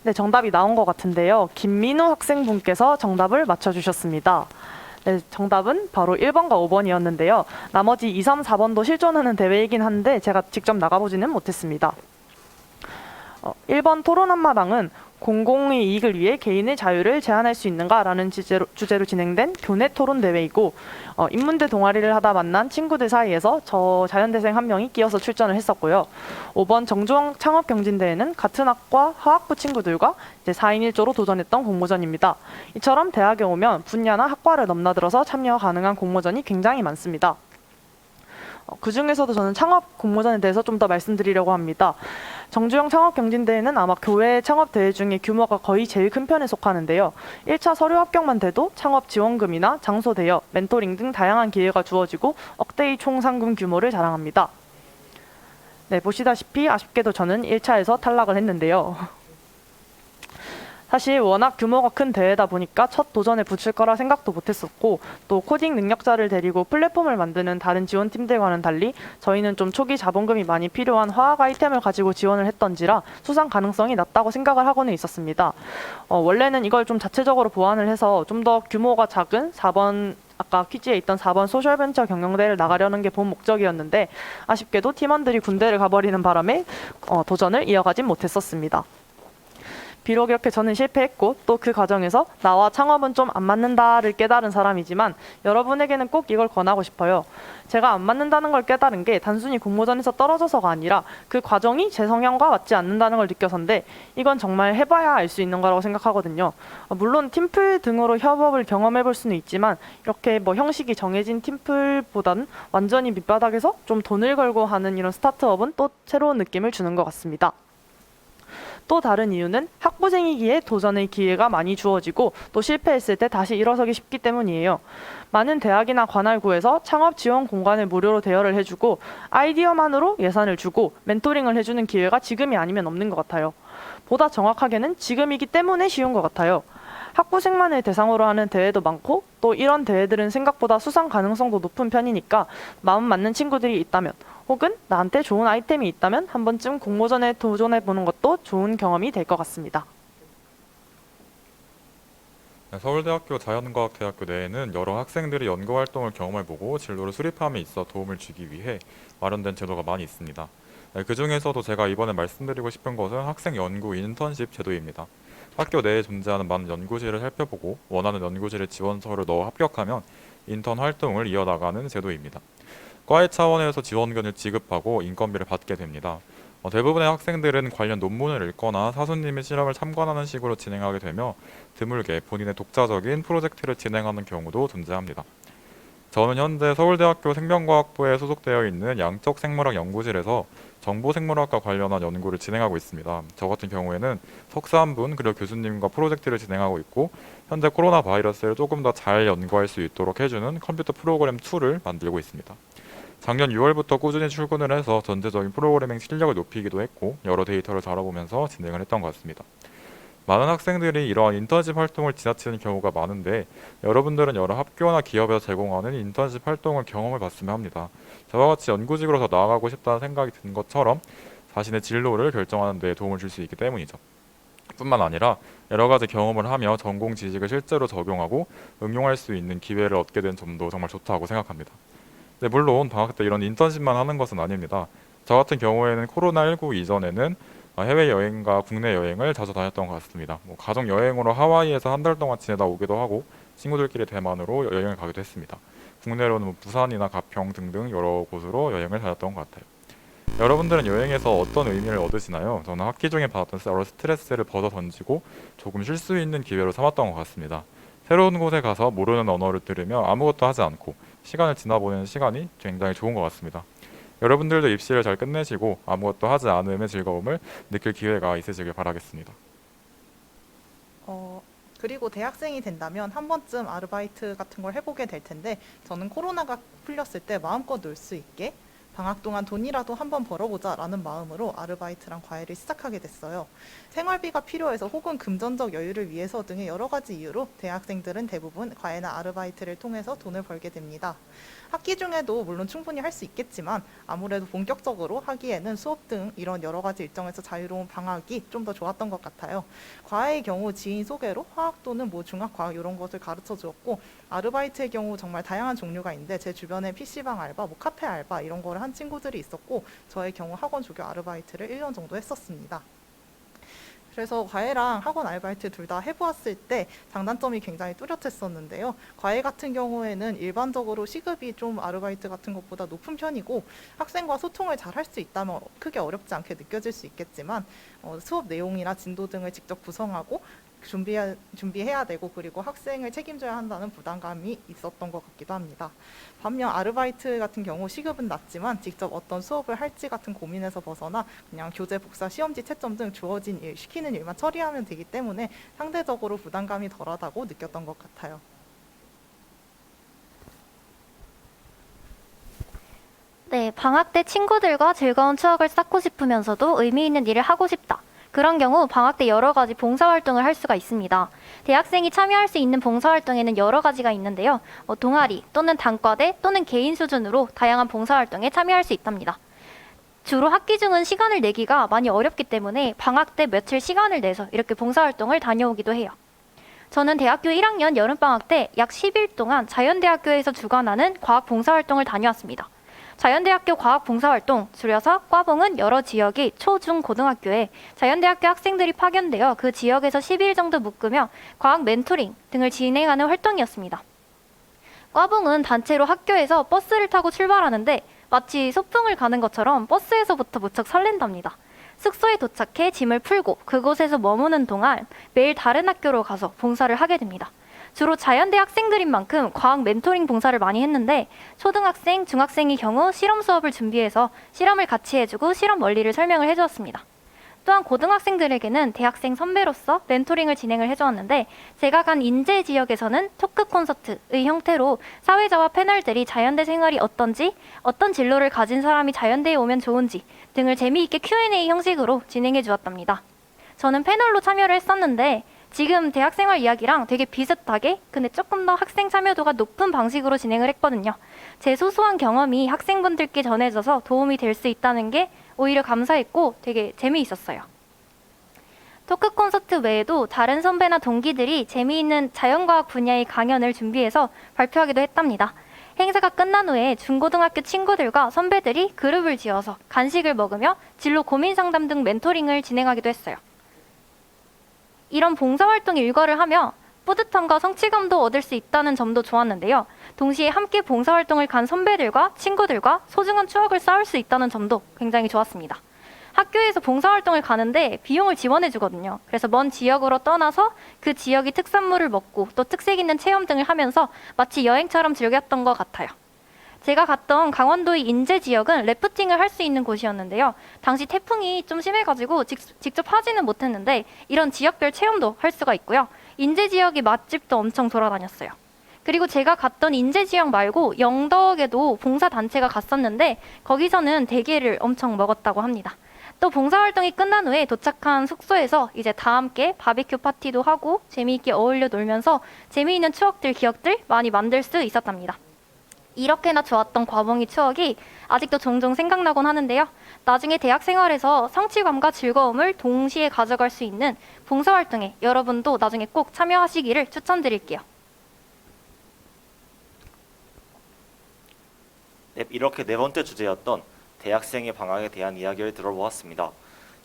네, 정답이 나온 것 같은데요. 김민우 학생분께서 정답을 맞춰주셨습니다. 네, 정답은 바로 1번과 5번이었는데요. 나머지 2, 3, 4번도 실존하는 대회이긴 한데 제가 직접 나가보지는 못했습니다. 1번 토론 한마당은 공공의 이익을 위해 개인의 자유를 제한할 수 있는가라는 주제로 진행된 교내 토론 대회이고 인문대 동아리를 하다 만난 친구들 사이에서 저 자연대생 한 명이 끼어서 출전을 했었고요. 5번 정종 창업경진대회는 같은 학과 화학부 친구들과 이제 4인 1조로 도전했던 공모전입니다. 이처럼 대학에 오면 분야나 학과를 넘나들어서 참여 가능한 공모전이 굉장히 많습니다. 그 중에서도 저는 창업 공모전에 대해서 좀 더 말씀드리려고 합니다. 정주영 창업경진대회는 아마 교외 창업대회 중에 규모가 거의 제일 큰 편에 속하는데요. 1차 서류 합격만 돼도 창업 지원금이나 장소 대여, 멘토링 등 다양한 기회가 주어지고 억대의 총 상금 규모를 자랑합니다. 네, 보시다시피 아쉽게도 저는 1차에서 탈락을 했는데요. 사실 워낙 규모가 큰 대회다 보니까 첫 도전에 붙일 거라 생각도 못했었고 또 코딩 능력자를 데리고 플랫폼을 만드는 다른 지원팀들과는 달리 저희는 좀 초기 자본금이 많이 필요한 화학 아이템을 가지고 지원을 했던지라 수상 가능성이 낮다고 생각을 하고는 있었습니다. 원래는 이걸 좀 자체적으로 보완을 해서 좀 더 규모가 작은 4번 아까 퀴즈에 있던 4번 소셜벤처 경영대회를 나가려는 게 본 목적이었는데 아쉽게도 팀원들이 군대를 가버리는 바람에 도전을 이어가진 못했었습니다. 비록 이렇게 저는 실패했고 또 그 과정에서 나와 창업은 좀 안 맞는다를 깨달은 사람이지만 여러분에게는 꼭 이걸 권하고 싶어요. 제가 안 맞는다는 걸 깨달은 게 단순히 공모전에서 떨어져서가 아니라 그 과정이 제 성향과 맞지 않는다는 걸 느껴서인데 이건 정말 해봐야 알 수 있는 거라고 생각하거든요. 물론 팀플 등으로 협업을 경험해볼 수는 있지만 이렇게 뭐 형식이 정해진 팀플보다는 완전히 밑바닥에서 좀 돈을 걸고 하는 이런 스타트업은 또 새로운 느낌을 주는 것 같습니다. 또 다른 이유는 학부생이기에 도전의 기회가 많이 주어지고 또 실패했을 때 다시 일어서기 쉽기 때문이에요. 많은 대학이나 관할구에서 창업 지원 공간을 무료로 대여를 해주고 아이디어만으로 예산을 주고 멘토링을 해주는 기회가 지금이 아니면 없는 것 같아요. 보다 정확하게는 지금이기 때문에 쉬운 것 같아요. 학부생만을 대상으로 하는 대회도 많고 또 이런 대회들은 생각보다 수상 가능성도 높은 편이니까 마음 맞는 친구들이 있다면 혹은 나한테 좋은 아이템이 있다면 한 번쯤 공모전에 도전해보는 것도 좋은 경험이 될 것 같습니다. 네, 서울대학교 자연과학대학교 내에는 여러 학생들이 연구활동을 경험해보고 진로를 수립함에 있어 도움을 주기 위해 마련된 제도가 많이 있습니다. 네, 그 중에서도 제가 이번에 말씀드리고 싶은 것은 학생 연구 인턴십 제도입니다. 학교 내에 존재하는 많은 연구실을 살펴보고 원하는 연구실에 지원서를 넣어 합격하면 인턴 활동을 이어나가는 제도입니다. 과외 차원에서 지원금을 지급하고 인건비를 받게 됩니다. 대부분의 학생들은 관련 논문을 읽거나 사수님의 실험을 참관하는 식으로 진행하게 되며 드물게 본인의 독자적인 프로젝트를 진행하는 경우도 존재합니다. 저는 현재 서울대학교 생명과학부에 소속되어 있는 양적생물학 연구실에서 정보생물학과 관련한 연구를 진행하고 있습니다. 저 같은 경우에는 석사 한 분 그리고 교수님과 프로젝트를 진행하고 있고 현재 코로나 바이러스를 조금 더 잘 연구할 수 있도록 해주는 컴퓨터 프로그램 툴을 만들고 있습니다. 작년 6월부터 꾸준히 출근을 해서 전체적인 프로그래밍 실력을 높이기도 했고 여러 데이터를 다뤄보면서 진행을 했던 것 같습니다. 많은 학생들이 이러한 인턴십 활동을 지나치는 경우가 많은데 여러분들은 여러 학교나 기업에서 제공하는 인턴십 활동을 경험해 봤으면 합니다. 저와 같이 연구직으로 더 나아가고 싶다는 생각이 든 것처럼 자신의 진로를 결정하는 데 도움을 줄 수 있기 때문이죠. 뿐만 아니라 여러 가지 경험을 하며 전공 지식을 실제로 적용하고 응용할 수 있는 기회를 얻게 된 점도 정말 좋다고 생각합니다. 네, 물론 방학 때 이런 인턴십만 하는 것은 아닙니다. 저 같은 경우에는 코로나19 이전에는 해외여행과 국내 여행을 자주 다녔던 것 같습니다. 가족 여행으로 하와이에서 한 달 동안 지내다 오기도 하고 친구들끼리 대만으로 여행을 가기도 했습니다. 국내로는 부산이나 가평 등등 여러 곳으로 여행을 다녔던 것 같아요. 여러분들은 여행에서 어떤 의미를 얻으시나요? 저는 학기 중에 받았던 여러 스트레스를 벗어 던지고 조금 쉴 수 있는 기회로 삼았던 것 같습니다. 새로운 곳에 가서 모르는 언어를 들으며 아무것도 하지 않고 시간을 지나보내는 시간이 굉장히 좋은 것 같습니다. 여러분들도 입시를 잘 끝내시고 아무것도 하지 않음의 즐거움을 느낄 기회가 있으시길 바라겠습니다. 그리고 대학생이 된다면 한 번쯤 아르바이트 같은 걸 해보게 될 텐데 저는 코로나가 풀렸을 때 마음껏 놀 수 있게 방학 동안 돈이라도 한번 벌어보자 라는 마음으로 아르바이트랑 과외를 시작하게 됐어요. 생활비가 필요해서 혹은 금전적 여유를 위해서 등의 여러 가지 이유로 대학생들은 대부분 과외나 아르바이트를 통해서 돈을 벌게 됩니다. 학기 중에도 물론 충분히 할 수 있겠지만 아무래도 본격적으로 하기에는 수업 등 이런 여러 가지 일정에서 자유로운 방학이 좀 더 좋았던 것 같아요. 과외의 경우 지인 소개로 화학 또는 중학 과학 이런 것을 가르쳐 주었고 아르바이트의 경우 정말 다양한 종류가 있는데 제 주변에 PC방 알바, 카페 알바 이런 거를 한 친구들이 있었고 저의 경우 학원 조교 아르바이트를 1년 정도 했었습니다. 그래서 과외랑 학원 아르바이트 둘 다 해보았을 때 장단점이 굉장히 뚜렷했었는데요. 과외 같은 경우에는 일반적으로 시급이 좀 아르바이트 같은 것보다 높은 편이고 학생과 소통을 잘 할 수 있다면 크게 어렵지 않게 느껴질 수 있겠지만 수업 내용이나 진도 등을 직접 구성하고 준비해야 되고 그리고 학생을 책임져야 한다는 부담감이 있었던 것 같기도 합니다. 반면 아르바이트 같은 경우 시급은 낮지만 직접 어떤 수업을 할지 같은 고민에서 벗어나 그냥 교재 복사, 시험지 채점 등 주어진 일, 시키는 일만 처리하면 되기 때문에 상대적으로 부담감이 덜하다고 느꼈던 것 같아요. 네, 방학 때 친구들과 즐거운 추억을 쌓고 싶으면서도 의미 있는 일을 하고 싶다. 그런 경우 방학 때 여러 가지 봉사활동을 할 수가 있습니다. 대학생이 참여할 수 있는 봉사활동에는 여러 가지가 있는데요. 동아리 또는 단과대 또는 개인 수준으로 다양한 봉사활동에 참여할 수 있답니다. 주로 학기 중은 시간을 내기가 많이 어렵기 때문에 방학 때 며칠 시간을 내서 이렇게 봉사활동을 다녀오기도 해요. 저는 대학교 1학년 여름방학 때 약 10일 동안 자연대학교에서 주관하는 과학 봉사활동을 다녀왔습니다. 자연대학교 과학봉사활동, 줄여서 과봉은 여러 지역의 초, 중, 고등학교에 자연대학교 학생들이 파견되어 그 지역에서 10일 정도 묶으며 과학 멘토링 등을 진행하는 활동이었습니다. 과봉은 단체로 학교에서 버스를 타고 출발하는데 마치 소풍을 가는 것처럼 버스에서부터 무척 설렌답니다. 숙소에 도착해 짐을 풀고 그곳에서 머무는 동안 매일 다른 학교로 가서 봉사를 하게 됩니다. 주로 자연대 학생들인 만큼 과학 멘토링 봉사를 많이 했는데 초등학생, 중학생의 경우 실험 수업을 준비해서 실험을 같이 해주고 실험 원리를 설명을 해주었습니다. 또한 고등학생들에게는 대학생 선배로서 멘토링을 진행을 해주었는데 제가 간 인제 지역에서는 토크 콘서트의 형태로 사회자와 패널들이 자연대 생활이 어떤지, 어떤 진로를 가진 사람이 자연대에 오면 좋은지 등을 재미있게 Q&A 형식으로 진행해 주었답니다. 저는 패널로 참여를 했었는데 지금 대학생활 이야기랑 되게 비슷하게 근데 조금 더 학생 참여도가 높은 방식으로 진행을 했거든요. 제 소소한 경험이 학생분들께 전해져서 도움이 될 수 있다는 게 오히려 감사했고 되게 재미있었어요. 토크 콘서트 외에도 다른 선배나 동기들이 재미있는 자연과학 분야의 강연을 준비해서 발표하기도 했답니다. 행사가 끝난 후에 중고등학교 친구들과 선배들이 그룹을 지어서 간식을 먹으며 진로 고민 상담 등 멘토링을 진행하기도 했어요. 이런 봉사활동 일과를 하며 뿌듯함과 성취감도 얻을 수 있다는 점도 좋았는데요. 동시에 함께 봉사활동을 간 선배들과 친구들과 소중한 추억을 쌓을 수 있다는 점도 굉장히 좋았습니다. 학교에서 봉사활동을 가는데 비용을 지원해 주거든요. 그래서 먼 지역으로 떠나서 그 지역의 특산물을 먹고 또 특색 있는 체험 등을 하면서 마치 여행처럼 즐겼던 것 같아요. 제가 갔던 강원도의 인제 지역은 래프팅을 할 수 있는 곳이었는데요. 당시 태풍이 좀 심해가지고 직접 하지는 못했는데 이런 지역별 체험도 할 수가 있고요. 인제 지역의 맛집도 엄청 돌아다녔어요. 그리고 제가 갔던 인제 지역 말고 영덕에도 봉사단체가 갔었는데 거기서는 대게를 엄청 먹었다고 합니다. 또 봉사활동이 끝난 후에 도착한 숙소에서 이제 다 함께 바비큐 파티도 하고 재미있게 어울려 놀면서 재미있는 추억들, 기억들 많이 만들 수 있었답니다. 이렇게나 좋았던 과봉이 추억이 아직도 종종 생각나곤 하는데요. 나중에 대학 생활에서 성취감과 즐거움을 동시에 가져갈 수 있는 봉사활동에 여러분도 나중에 꼭 참여하시기를 추천드릴게요. 네, 이렇게 네 번째 주제였던 대학생의 방학에 대한 이야기를 들어보았습니다.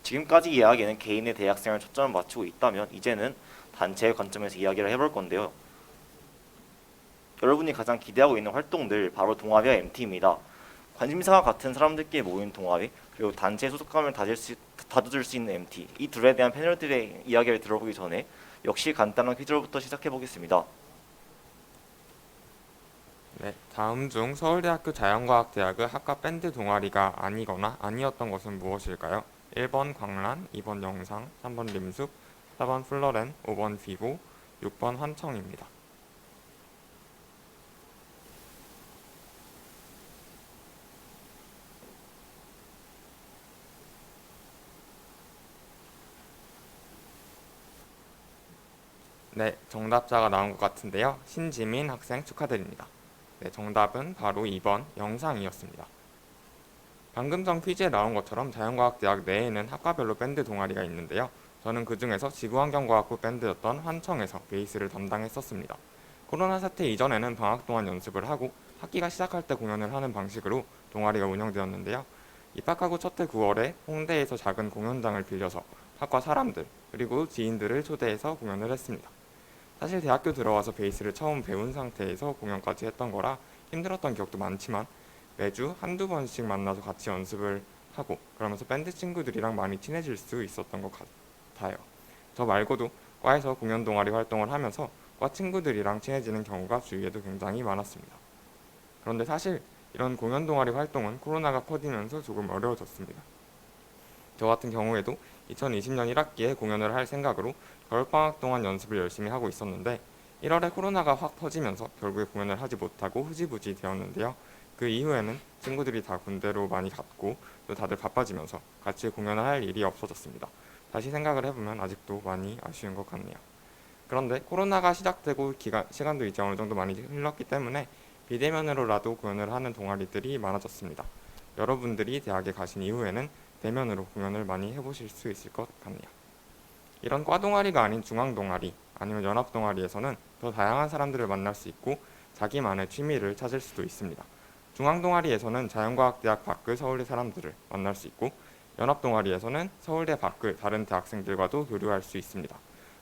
지금까지 이야기는 개인의 대학생활 초점을 맞추고 있다면 이제는 단체의 관점에서 이야기를 해볼 건데요. 여러분이 가장 기대하고 있는 활동들 바로 동아리와 MT입니다. 관심사가 같은 사람들끼리 모인 동아리 그리고 단체의 소속감을 다져줄 수 있는 MT 이 둘에 대한 패널들의 이야기를 들어보기 전에 역시 간단한 퀴즈로부터 시작해 보겠습니다. 네, 다음 중 서울대학교 자연과학대학의 학과 밴드 동아리가 아니거나 아니었던 것은 무엇일까요? 1번 광란, 2번 영상, 3번 림숲, 4번 플로렌, 5번 비보, 6번 환청입니다. 네, 정답자가 나온 것 같은데요. 신지민 학생 축하드립니다. 네, 정답은 바로 2번 영상이었습니다. 방금 전 퀴즈에 나온 것처럼 자연과학대학 내에는 학과별로 밴드 동아리가 있는데요. 저는 그 중에서 지구환경과학부 밴드였던 환청에서 베이스를 담당했었습니다. 코로나 사태 이전에는 방학 동안 연습을 하고 학기가 시작할 때 공연을 하는 방식으로 동아리가 운영되었는데요. 입학하고 첫 해 9월에 홍대에서 작은 공연장을 빌려서 학과 사람들 그리고 지인들을 초대해서 공연을 했습니다. 사실 대학교 들어와서 베이스를 처음 배운 상태에서 공연까지 했던 거라 힘들었던 기억도 많지만 매주 한두 번씩 만나서 같이 연습을 하고 그러면서 밴드 친구들이랑 많이 친해질 수 있었던 것 같아요. 저 말고도 과에서 공연 동아리 활동을 하면서 과 친구들이랑 친해지는 경우가 주위에도 굉장히 많았습니다. 그런데 사실 이런 공연 동아리 활동은 코로나가 퍼지면서 조금 어려워졌습니다. 저 같은 경우에도 2020년 1학기에 공연을 할 생각으로 겨울방학 동안 연습을 열심히 하고 있었는데 1월에 코로나가 확 퍼지면서 결국에 공연을 하지 못하고 흐지부지 되었는데요. 그 이후에는 친구들이 다 군대로 많이 갔고 또 다들 바빠지면서 같이 공연을 할 일이 없어졌습니다. 다시 생각을 해보면 아직도 많이 아쉬운 것 같네요. 그런데 코로나가 시작되고 시간도 이제 어느 정도 많이 흘렀기 때문에 비대면으로라도 공연을 하는 동아리들이 많아졌습니다. 여러분들이 대학에 가신 이후에는 대면으로 공연을 많이 해보실 수 있을 것 같네요. 이런 과 동아리가 아닌 중앙 동아리 아니면 연합 동아리에서는 더 다양한 사람들을 만날 수 있고 자기만의 취미를 찾을 수도 있습니다. 중앙 동아리에서는 자연과학대학 밖의 서울대 사람들을 만날 수 있고 연합 동아리에서는 서울대 밖의 다른 대학생들과도 교류할 수 있습니다.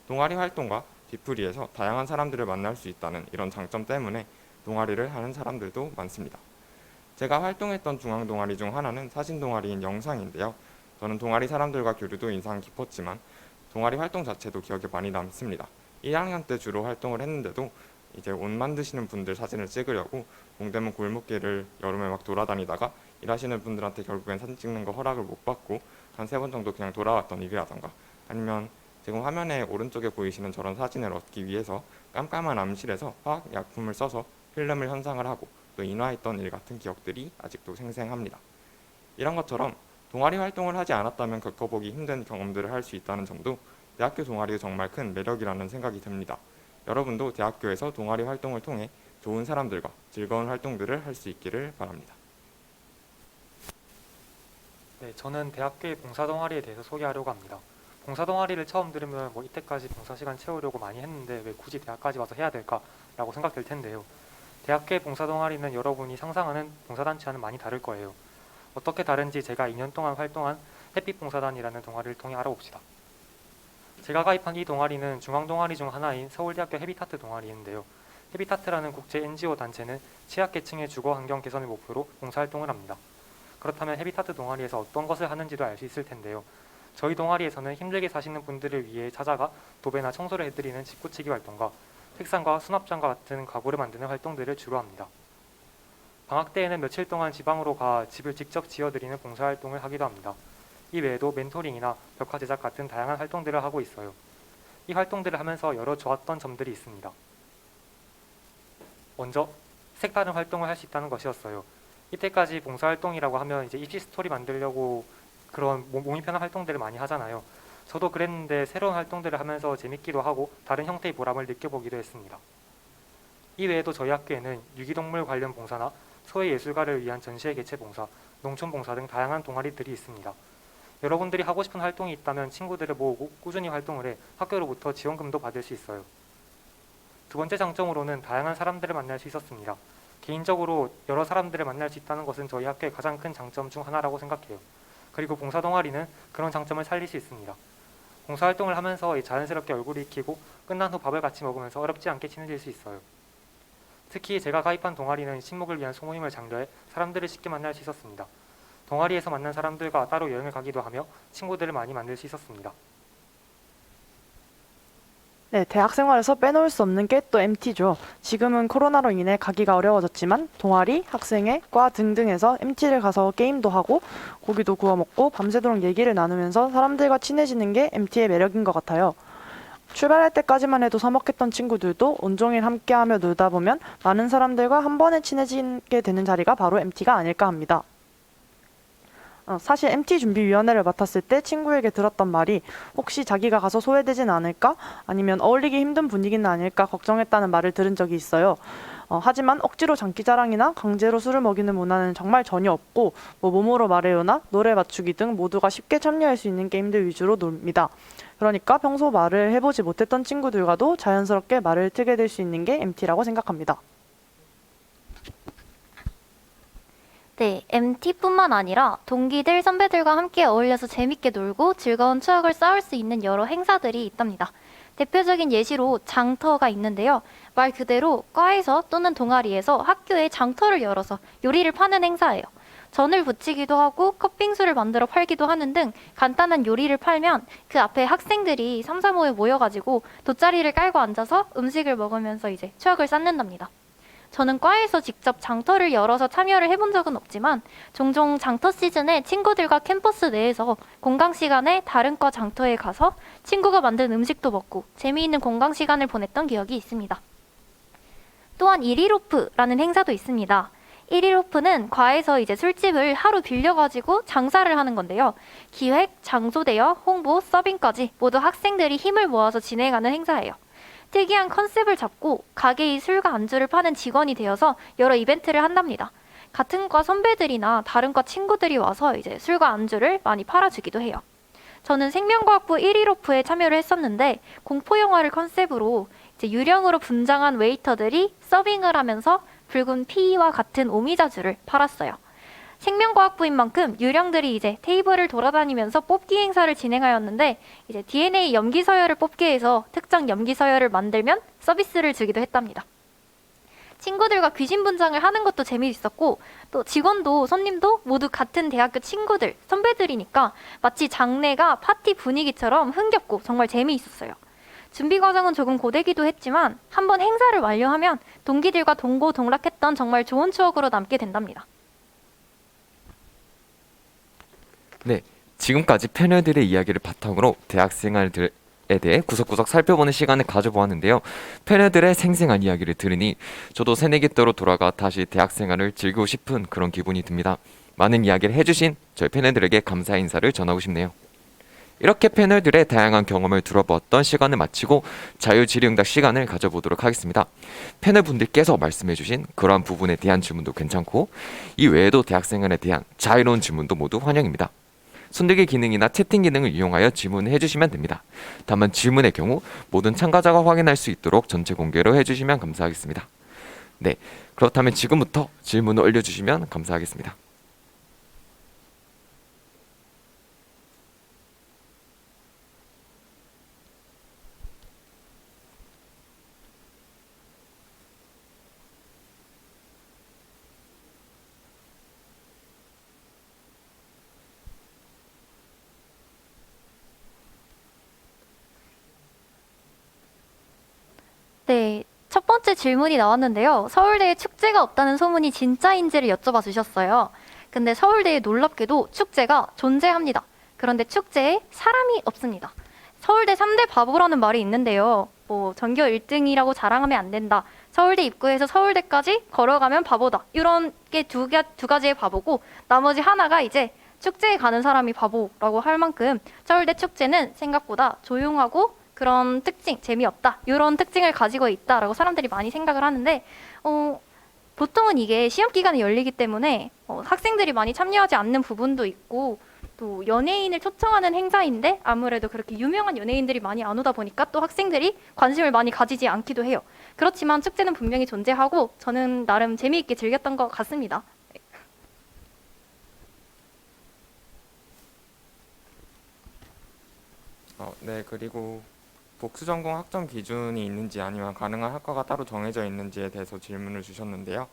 동아리 활동과 뒤풀이에서 다양한 사람들을 만날 수 있다는 이런 장점 때문에 동아리를 하는 사람들도 많습니다. 제가 활동했던 중앙 동아리 중 하나는 사진 동아리인 영상인데요. 저는 동아리 사람들과 교류도 인상 깊었지만 동아리 활동 자체도 기억에 많이 남습니다. 1학년 때 주로 활동을 했는데도 이제 옷 만드시는 분들 사진을 찍으려고 동대문 골목길을 여름에 막 돌아다니다가 일하시는 분들한테 결국엔 사진 찍는 거 허락을 못 받고 한 3번 정도 그냥 돌아왔던 일이라던가 아니면 지금 화면에 오른쪽에 보이시는 저런 사진을 얻기 위해서 깜깜한 암실에서 화학약품을 써서 필름을 현상을 하고 또 인화했던 일 같은 기억들이 아직도 생생합니다. 이런 것처럼 동아리 활동을 하지 않았다면 겪어보기 힘든 경험들을 할 수 있다는 점도 대학교 동아리가 정말 큰 매력이라는 생각이 듭니다. 여러분도 대학교에서 동아리 활동을 통해 좋은 사람들과 즐거운 활동들을 할 수 있기를 바랍니다. 네, 저는 대학교의 봉사동아리에 대해서 소개하려고 합니다. 봉사동아리를 처음 들으면 이때까지 봉사시간 채우려고 많이 했는데 왜 굳이 대학까지 와서 해야 될까라고 생각될 텐데요. 대학교의 봉사동아리는 여러분이 상상하는 봉사단체와는 많이 다를 거예요. 어떻게 다른지 제가 2년 동안 활동한 햇빛봉사단이라는 동아리를 통해 알아봅시다. 제가 가입한 이 동아리는 중앙동아리 중 하나인 서울대학교 헤비타트 동아리인데요. 헤비타트라는 국제 NGO 단체는 취약계층의 주거 환경 개선을 목표로 봉사활동을 합니다. 그렇다면 헤비타트 동아리에서 어떤 것을 하는지도 알 수 있을 텐데요. 저희 동아리에서는 힘들게 사시는 분들을 위해 찾아가 도배나 청소를 해드리는 집 고치기 활동과 책상과 수납장과 같은 가구를 만드는 활동들을 주로 합니다. 방학 때에는 며칠 동안 지방으로 가 집을 직접 지어드리는 봉사활동을 하기도 합니다. 이 외에도 멘토링이나 벽화 제작 같은 다양한 활동들을 하고 있어요. 이 활동들을 하면서 여러 좋았던 점들이 있습니다. 먼저 색다른 활동을 할 수 있다는 것이었어요. 이때까지 봉사활동이라고 하면 이제 입시 스토리 만들려고 그런 몸이 편한 활동들을 많이 하잖아요. 저도 그랬는데 새로운 활동들을 하면서 재밌기도 하고 다른 형태의 보람을 느껴보기도 했습니다. 이 외에도 저희 학교에는 유기동물 관련 봉사나 소외예술가를 위한 전시회 개최 봉사, 농촌 봉사 등 다양한 동아리들이 있습니다. 여러분들이 하고 싶은 활동이 있다면 친구들을 모으고 꾸준히 활동을 해 학교로부터 지원금도 받을 수 있어요. 두 번째 장점으로는 다양한 사람들을 만날 수 있었습니다. 개인적으로 여러 사람들을 만날 수 있다는 것은 저희 학교의 가장 큰 장점 중 하나라고 생각해요. 그리고 봉사동아리는 그런 장점을 살릴 수 있습니다. 봉사활동을 하면서 자연스럽게 얼굴이 익히고 끝난 후 밥을 같이 먹으면서 어렵지 않게 친해질 수 있어요. 특히 제가 가입한 동아리는 식목을 위한 소모임을 장려해 사람들을 쉽게 만날 수 있었습니다. 동아리에서 만난 사람들과 따로 여행을 가기도 하며 친구들을 많이 만들 수 있었습니다. 네, 대학 생활에서 빼놓을 수 없는 게 또 MT죠. 지금은 코로나로 인해 가기가 어려워졌지만 동아리, 학생회, 과 등등에서 MT를 가서 게임도 하고 고기도 구워 먹고 밤새도록 얘기를 나누면서 사람들과 친해지는 게 MT의 매력인 것 같아요. 출발할 때까지만 해도 서먹했던 친구들도 온종일 함께하며 놀다 보면 많은 사람들과 한 번에 친해지게 되는 자리가 바로 MT가 아닐까 합니다. 사실 MT 준비위원회를 맡았을 때 친구에게 들었던 말이 혹시 자기가 가서 소외되진 않을까? 아니면 어울리기 힘든 분위기는 아닐까 걱정했다는 말을 들은 적이 있어요. 하지만 억지로 장기자랑이나 강제로 술을 먹이는 문화는 정말 전혀 없고 몸으로 말해요나 노래 맞추기 등 모두가 쉽게 참여할 수 있는 게임들 위주로 놉니다. 그러니까 평소 말을 해보지 못했던 친구들과도 자연스럽게 말을 트게 될 수 있는 게 MT라고 생각합니다. 네, MT뿐만 아니라 동기들, 선배들과 함께 어울려서 재밌게 놀고 즐거운 추억을 쌓을 수 있는 여러 행사들이 있답니다. 대표적인 예시로 장터가 있는데요. 말 그대로 과에서 또는 동아리에서 학교에 장터를 열어서 요리를 파는 행사예요. 전을 부치기도 하고 컵빙수를 만들어 팔기도 하는 등 간단한 요리를 팔면 그 앞에 학생들이 3, 4모에 모여가지고 돗자리를 깔고 앉아서 음식을 먹으면서 이제 추억을 쌓는답니다. 저는 과에서 직접 장터를 열어서 참여를 해본 적은 없지만 종종 장터 시즌에 친구들과 캠퍼스 내에서 공강 시간에 다른 과 장터에 가서 친구가 만든 음식도 먹고 재미있는 공강 시간을 보냈던 기억이 있습니다. 또한 1.15라는 행사도 있습니다. 1.15는 과에서 이제 술집을 하루 빌려가지고 장사를 하는 건데요. 기획, 장소 대여, 홍보, 서빙까지 모두 학생들이 힘을 모아서 진행하는 행사예요. 특이한 컨셉을 잡고 가게의 술과 안주를 파는 직원이 되어서 여러 이벤트를 한답니다. 같은 과 선배들이나 다른 과 친구들이 와서 이제 술과 안주를 많이 팔아주기도 해요. 저는 생명과학부 1.15에 참여를 했었는데 공포 영화를 컨셉으로 이제 유령으로 분장한 웨이터들이 서빙을 하면서 붉은 피와 같은 오미자주를 팔았어요. 생명과학부인 만큼 유령들이 이제 테이블을 돌아다니면서 뽑기 행사를 진행하였는데 이제 DNA 염기 서열을 뽑게 해서 특정 염기 서열을 만들면 서비스를 주기도 했답니다. 친구들과 귀신 분장을 하는 것도 재미있었고 또 직원도 손님도 모두 같은 대학교 친구들, 선배들이니까 마치 장례가 파티 분위기처럼 흥겹고 정말 재미있었어요. 준비 과정은 조금 고되기도 했지만 한번 행사를 완료하면 동기들과 동고동락했던 정말 좋은 추억으로 남게 된답니다. 네, 지금까지 패널들의 이야기를 바탕으로 대학생활들에 대해 구석구석 살펴보는 시간을 가져보았는데요. 패널들의 생생한 이야기를 들으니 저도 새내기 때로 돌아가 다시 대학생활을 즐기고 싶은 그런 기분이 듭니다. 많은 이야기를 해주신 저희 패널들에게 감사의 인사를 전하고 싶네요. 이렇게 패널들의 다양한 경험을 들어보았던 시간을 마치고 자유질의응답 시간을 가져보도록 하겠습니다. 패널분들께서 말씀해주신 그러한 부분에 대한 질문도 괜찮고 이 외에도 대학생활에 대한 자유로운 질문도 모두 환영입니다. 손들기 기능이나 채팅 기능을 이용하여 질문을 해주시면 됩니다. 다만 질문의 경우 모든 참가자가 확인할 수 있도록 전체 공개로 해주시면 감사하겠습니다. 네, 그렇다면 지금부터 질문을 올려주시면 감사하겠습니다. 네, 첫 번째 질문이 나왔는데요. 서울대에 축제가 없다는 소문이 진짜인지를 여쭤봐 주셨어요. 근데 서울대에 놀랍게도 축제가 존재합니다. 그런데 축제에 사람이 없습니다. 서울대 3대 바보라는 말이 있는데요. 뭐 전교 1등이라고 자랑하면 안 된다. 서울대 입구에서 서울대까지 걸어가면 바보다. 이런 게 두 가지의 바보고 나머지 하나가 이제 축제에 가는 사람이 바보라고 할 만큼 서울대 축제는 생각보다 조용하고 그런 특징, 재미없다. 이런 특징을 가지고 있다라고 사람들이 많이 생각을 하는데 보통은 이게 시험 기간에 열리기 때문에 학생들이 많이 참여하지 않는 부분도 있고 또 연예인을 초청하는 행사인데 아무래도 그렇게 유명한 연예인들이 많이 안 오다 보니까 또 학생들이 관심을 많이 가지지 않기도 해요. 그렇지만 축제는 분명히 존재하고 저는 나름 재미있게 즐겼던 것 같습니다. 네, 그리고 복수 전공 학점 기준이 있는지 아니면 가능한 학과가 따로 정해져 있는지에 대해서 질문을 주셨는데요.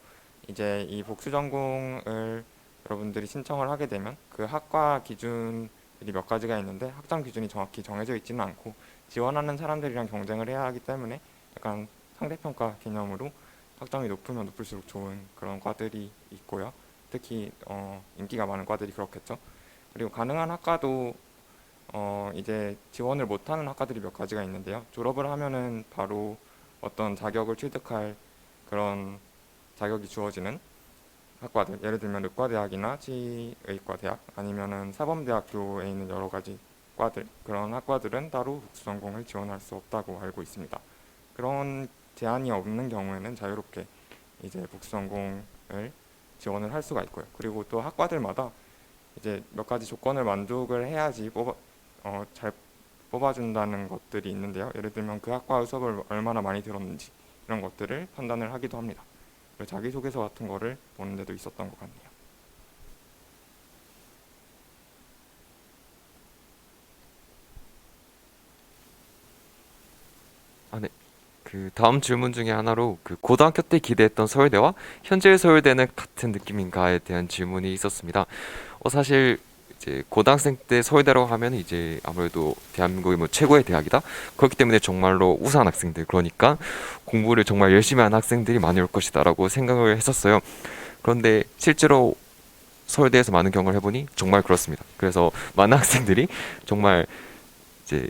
이제 이 복수 전공을 여러분들이 신청을 하게 되면 그 학과 기준들이 몇 가지가 있는데 학점 기준이 정확히 정해져 있지는 않고 지원하는 사람들이랑 경쟁을 해야 하기 때문에 약간 상대평가 개념으로 학점이 높으면 높을수록 좋은 그런 과들이 있고요. 특히 인기가 많은 과들이 그렇겠죠. 그리고 가능한 학과도 이제 지원을 못하는 학과들이 몇 가지가 있는데요. 졸업을 하면은 바로 어떤 자격을 취득할 그런 자격이 주어지는 학과들, 예를 들면 의과대학이나 치의과대학 아니면은 사범대학교에 있는 여러 가지 과들, 그런 학과들은 따로 복수 전공을 지원할 수 없다고 알고 있습니다. 그런 제한이 없는 경우에는 자유롭게 이제 복수 전공을 지원을 할 수가 있고요. 그리고 또 학과들마다 이제 몇 가지 조건을 만족을 해야지 잘 뽑아준다는 것들이 있는데요. 예를 들면 그 학과의 수업을 얼마나 많이 들었는지 이런 것들을 판단을 하기도 합니다. 그리고 자기소개서 같은 거를 보는 데도 있었던 것 같네요. 네. 그 다음 질문 중에 하나로 그 고등학교 때 기대했던 서울대와 현재의 서울대는 같은 느낌인가에 대한 질문이 있었습니다. 사실 이제 고등학생 때 서울대라고 하면 이제 아무래도 대한민국의 뭐 최고의 대학이다. 그렇기 때문에 정말로 우수한 학생들, 그러니까 공부를 정말 열심히 하는 학생들이 많이 올 것이다라고 생각을 했었어요. 그런데 실제로 서울대에서 많은 경험을 해보니 정말 그렇습니다. 그래서 많은 학생들이 정말 이제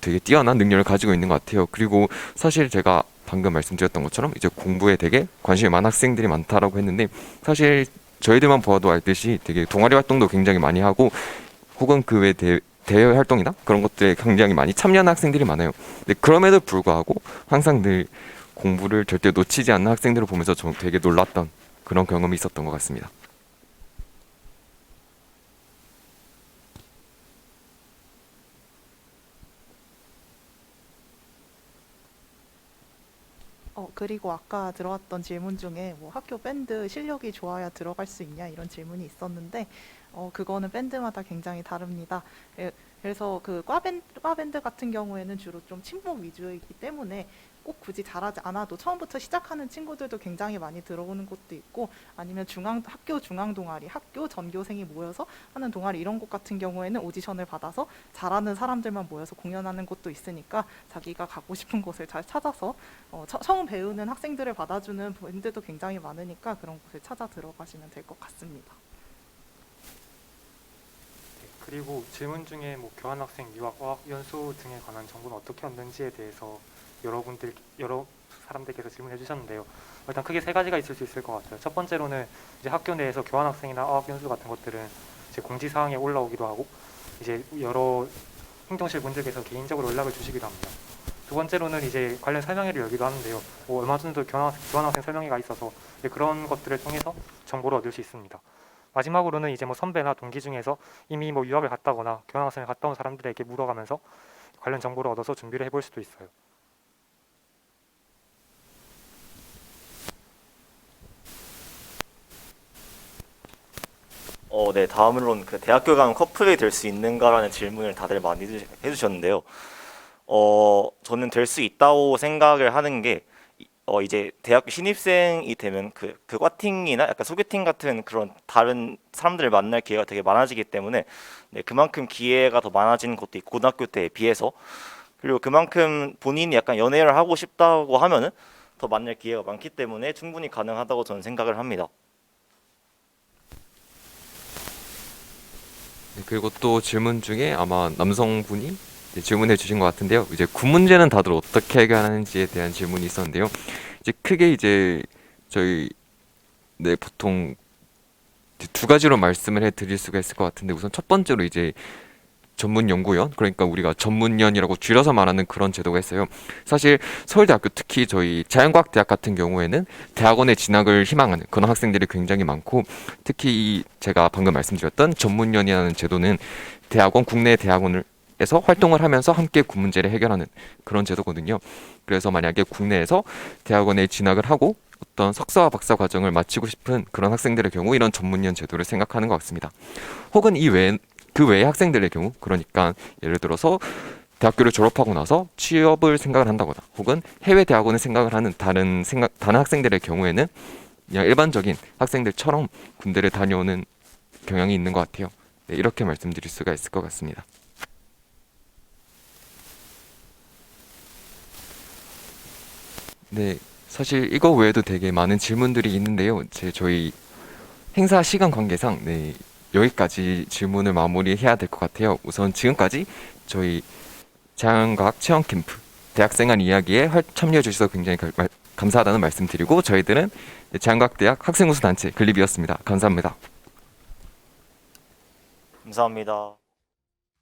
되게 뛰어난 능력을 가지고 있는 것 같아요. 그리고 사실 제가 방금 말씀드렸던 것처럼 이제 공부에 되게 관심이 많은 학생들이 많다라고 했는데 사실 저희들만 보아도 알듯이 되게 동아리 활동도 굉장히 많이 하고 혹은 그 외 대외 활동이나 그런 것들에 굉장히 많이 참여하는 학생들이 많아요. 근데 그럼에도 불구하고 항상 늘 공부를 절대 놓치지 않는 학생들을 보면서 저 되게 놀랐던 그런 경험이 있었던 것 같습니다. 그리고 아까 들어왔던 질문 중에 뭐 학교 밴드 실력이 좋아야 들어갈 수 있냐 이런 질문이 있었는데 그거는 밴드마다 굉장히 다릅니다. 그래서 그 과 밴드 같은 경우에는 주로 좀 친목 위주이기 때문에 꼭 굳이 잘하지 않아도 처음부터 시작하는 친구들도 굉장히 많이 들어오는 곳도 있고 아니면 학교 중앙 동아리, 학교 전교생이 모여서 하는 동아리 이런 곳 같은 경우에는 오디션을 받아서 잘하는 사람들만 모여서 공연하는 곳도 있으니까 자기가 가고 싶은 곳을 잘 찾아서 처음 배우는 학생들을 받아주는 밴드도 굉장히 많으니까 그런 곳을 찾아 들어가시면 될 것 같습니다. 그리고 질문 중에 뭐 교환학생, 유학, 어학, 연수 등에 관한 정보는 어떻게 얻는지에 대해서 여러 사람들께서 질문해 주셨는데요. 일단 크게 세 가지가 있을 수 있을 것 같아요. 첫 번째로는 이제 학교 내에서 교환학생이나 어학 연수 같은 것들은 이제 공지사항에 올라오기도 하고 이제 여러 행정실 분들께서 개인적으로 연락을 주시기도 합니다. 두 번째로는 이제 관련 설명회를 열기도 하는데요. 얼마 전에도 교환학생 설명회가 있어서 이제 그런 것들을 통해서 정보를 얻을 수 있습니다. 마지막으로는 이제 선배나 동기 중에서 이미 유학을 갔다거나 교환학생을 갔다 온 사람들에게 물어가면서 관련 정보를 얻어서 준비를 해볼 수도 있어요. 네, 다음으로는 그 대학교 가면 커플이 될 수 있는가라는 질문을 다들 많이 해주셨는데요. 저는 될 수 있다고 생각을 하는 게, 이제 대학교 신입생이 되면 그 과팅이나 약간 소개팅 같은 그런 다른 사람들을 만날 기회가 되게 많아지기 때문에, 네, 그만큼 기회가 더 많아지는 것도 있고, 고등학교 때에 비해서. 그리고 그만큼 본인이 약간 연애를 하고 싶다고 하면은 더 만날 기회가 많기 때문에 충분히 가능하다고 저는 생각을 합니다. 네, 그리고 또 질문 중에 아마 남성분이 이제 질문해 주신 것 같은데요. 이제 군 문제는 다들 어떻게 해결하는지에 대한 질문이 있었는데요. 이제 크게 이제 저희 보통 이제 두 가지로 말씀을 해드릴 수가 있을 것 같은데, 우선 첫 번째로 이제 전문연구원, 그러니까 우리가 전문연이라고 줄여서 말하는 그런 제도가 있어요. 사실 서울대학교, 특히 저희 자연과학대학 같은 경우에는 대학원에 진학을 희망하는 그런 학생들이 굉장히 많고, 특히 제가 방금 말씀드렸던 전문연이라는 제도는 대학원, 국내 대학원을 에서 활동을 하면서 함께 군 문제를 해결하는 그런 제도거든요. 그래서 만약에 국내에서 대학원에 진학을 하고 어떤 석사와 박사 과정을 마치고 싶은 그런 학생들의 경우 이런 전문연 제도를 생각하는 것 같습니다. 혹은 그 외의 학생들의 경우, 그러니까 예를 들어서 대학교를 졸업하고 나서 취업을 생각을 한다거나 혹은 해외 대학원을 생각을 하는 다른 학생들의 경우에는 그냥 일반적인 학생들처럼 군대를 다녀오는 경향이 있는 것 같아요. 네, 이렇게 말씀드릴 수가 있을 것 같습니다. 네, 사실 이거 외에도 되게 많은 질문들이 있는데요. 저희 행사 시간 관계상 여기까지 질문을 마무리해야 될 것 같아요. 우선 지금까지 저희 자연과학 체험 캠프 대학생활 이야기에 참여해 주셔서 굉장히 감사하다는 말씀드리고, 저희들은 자연과학대학 학생우수단체 글립이었습니다. 감사합니다. 감사합니다.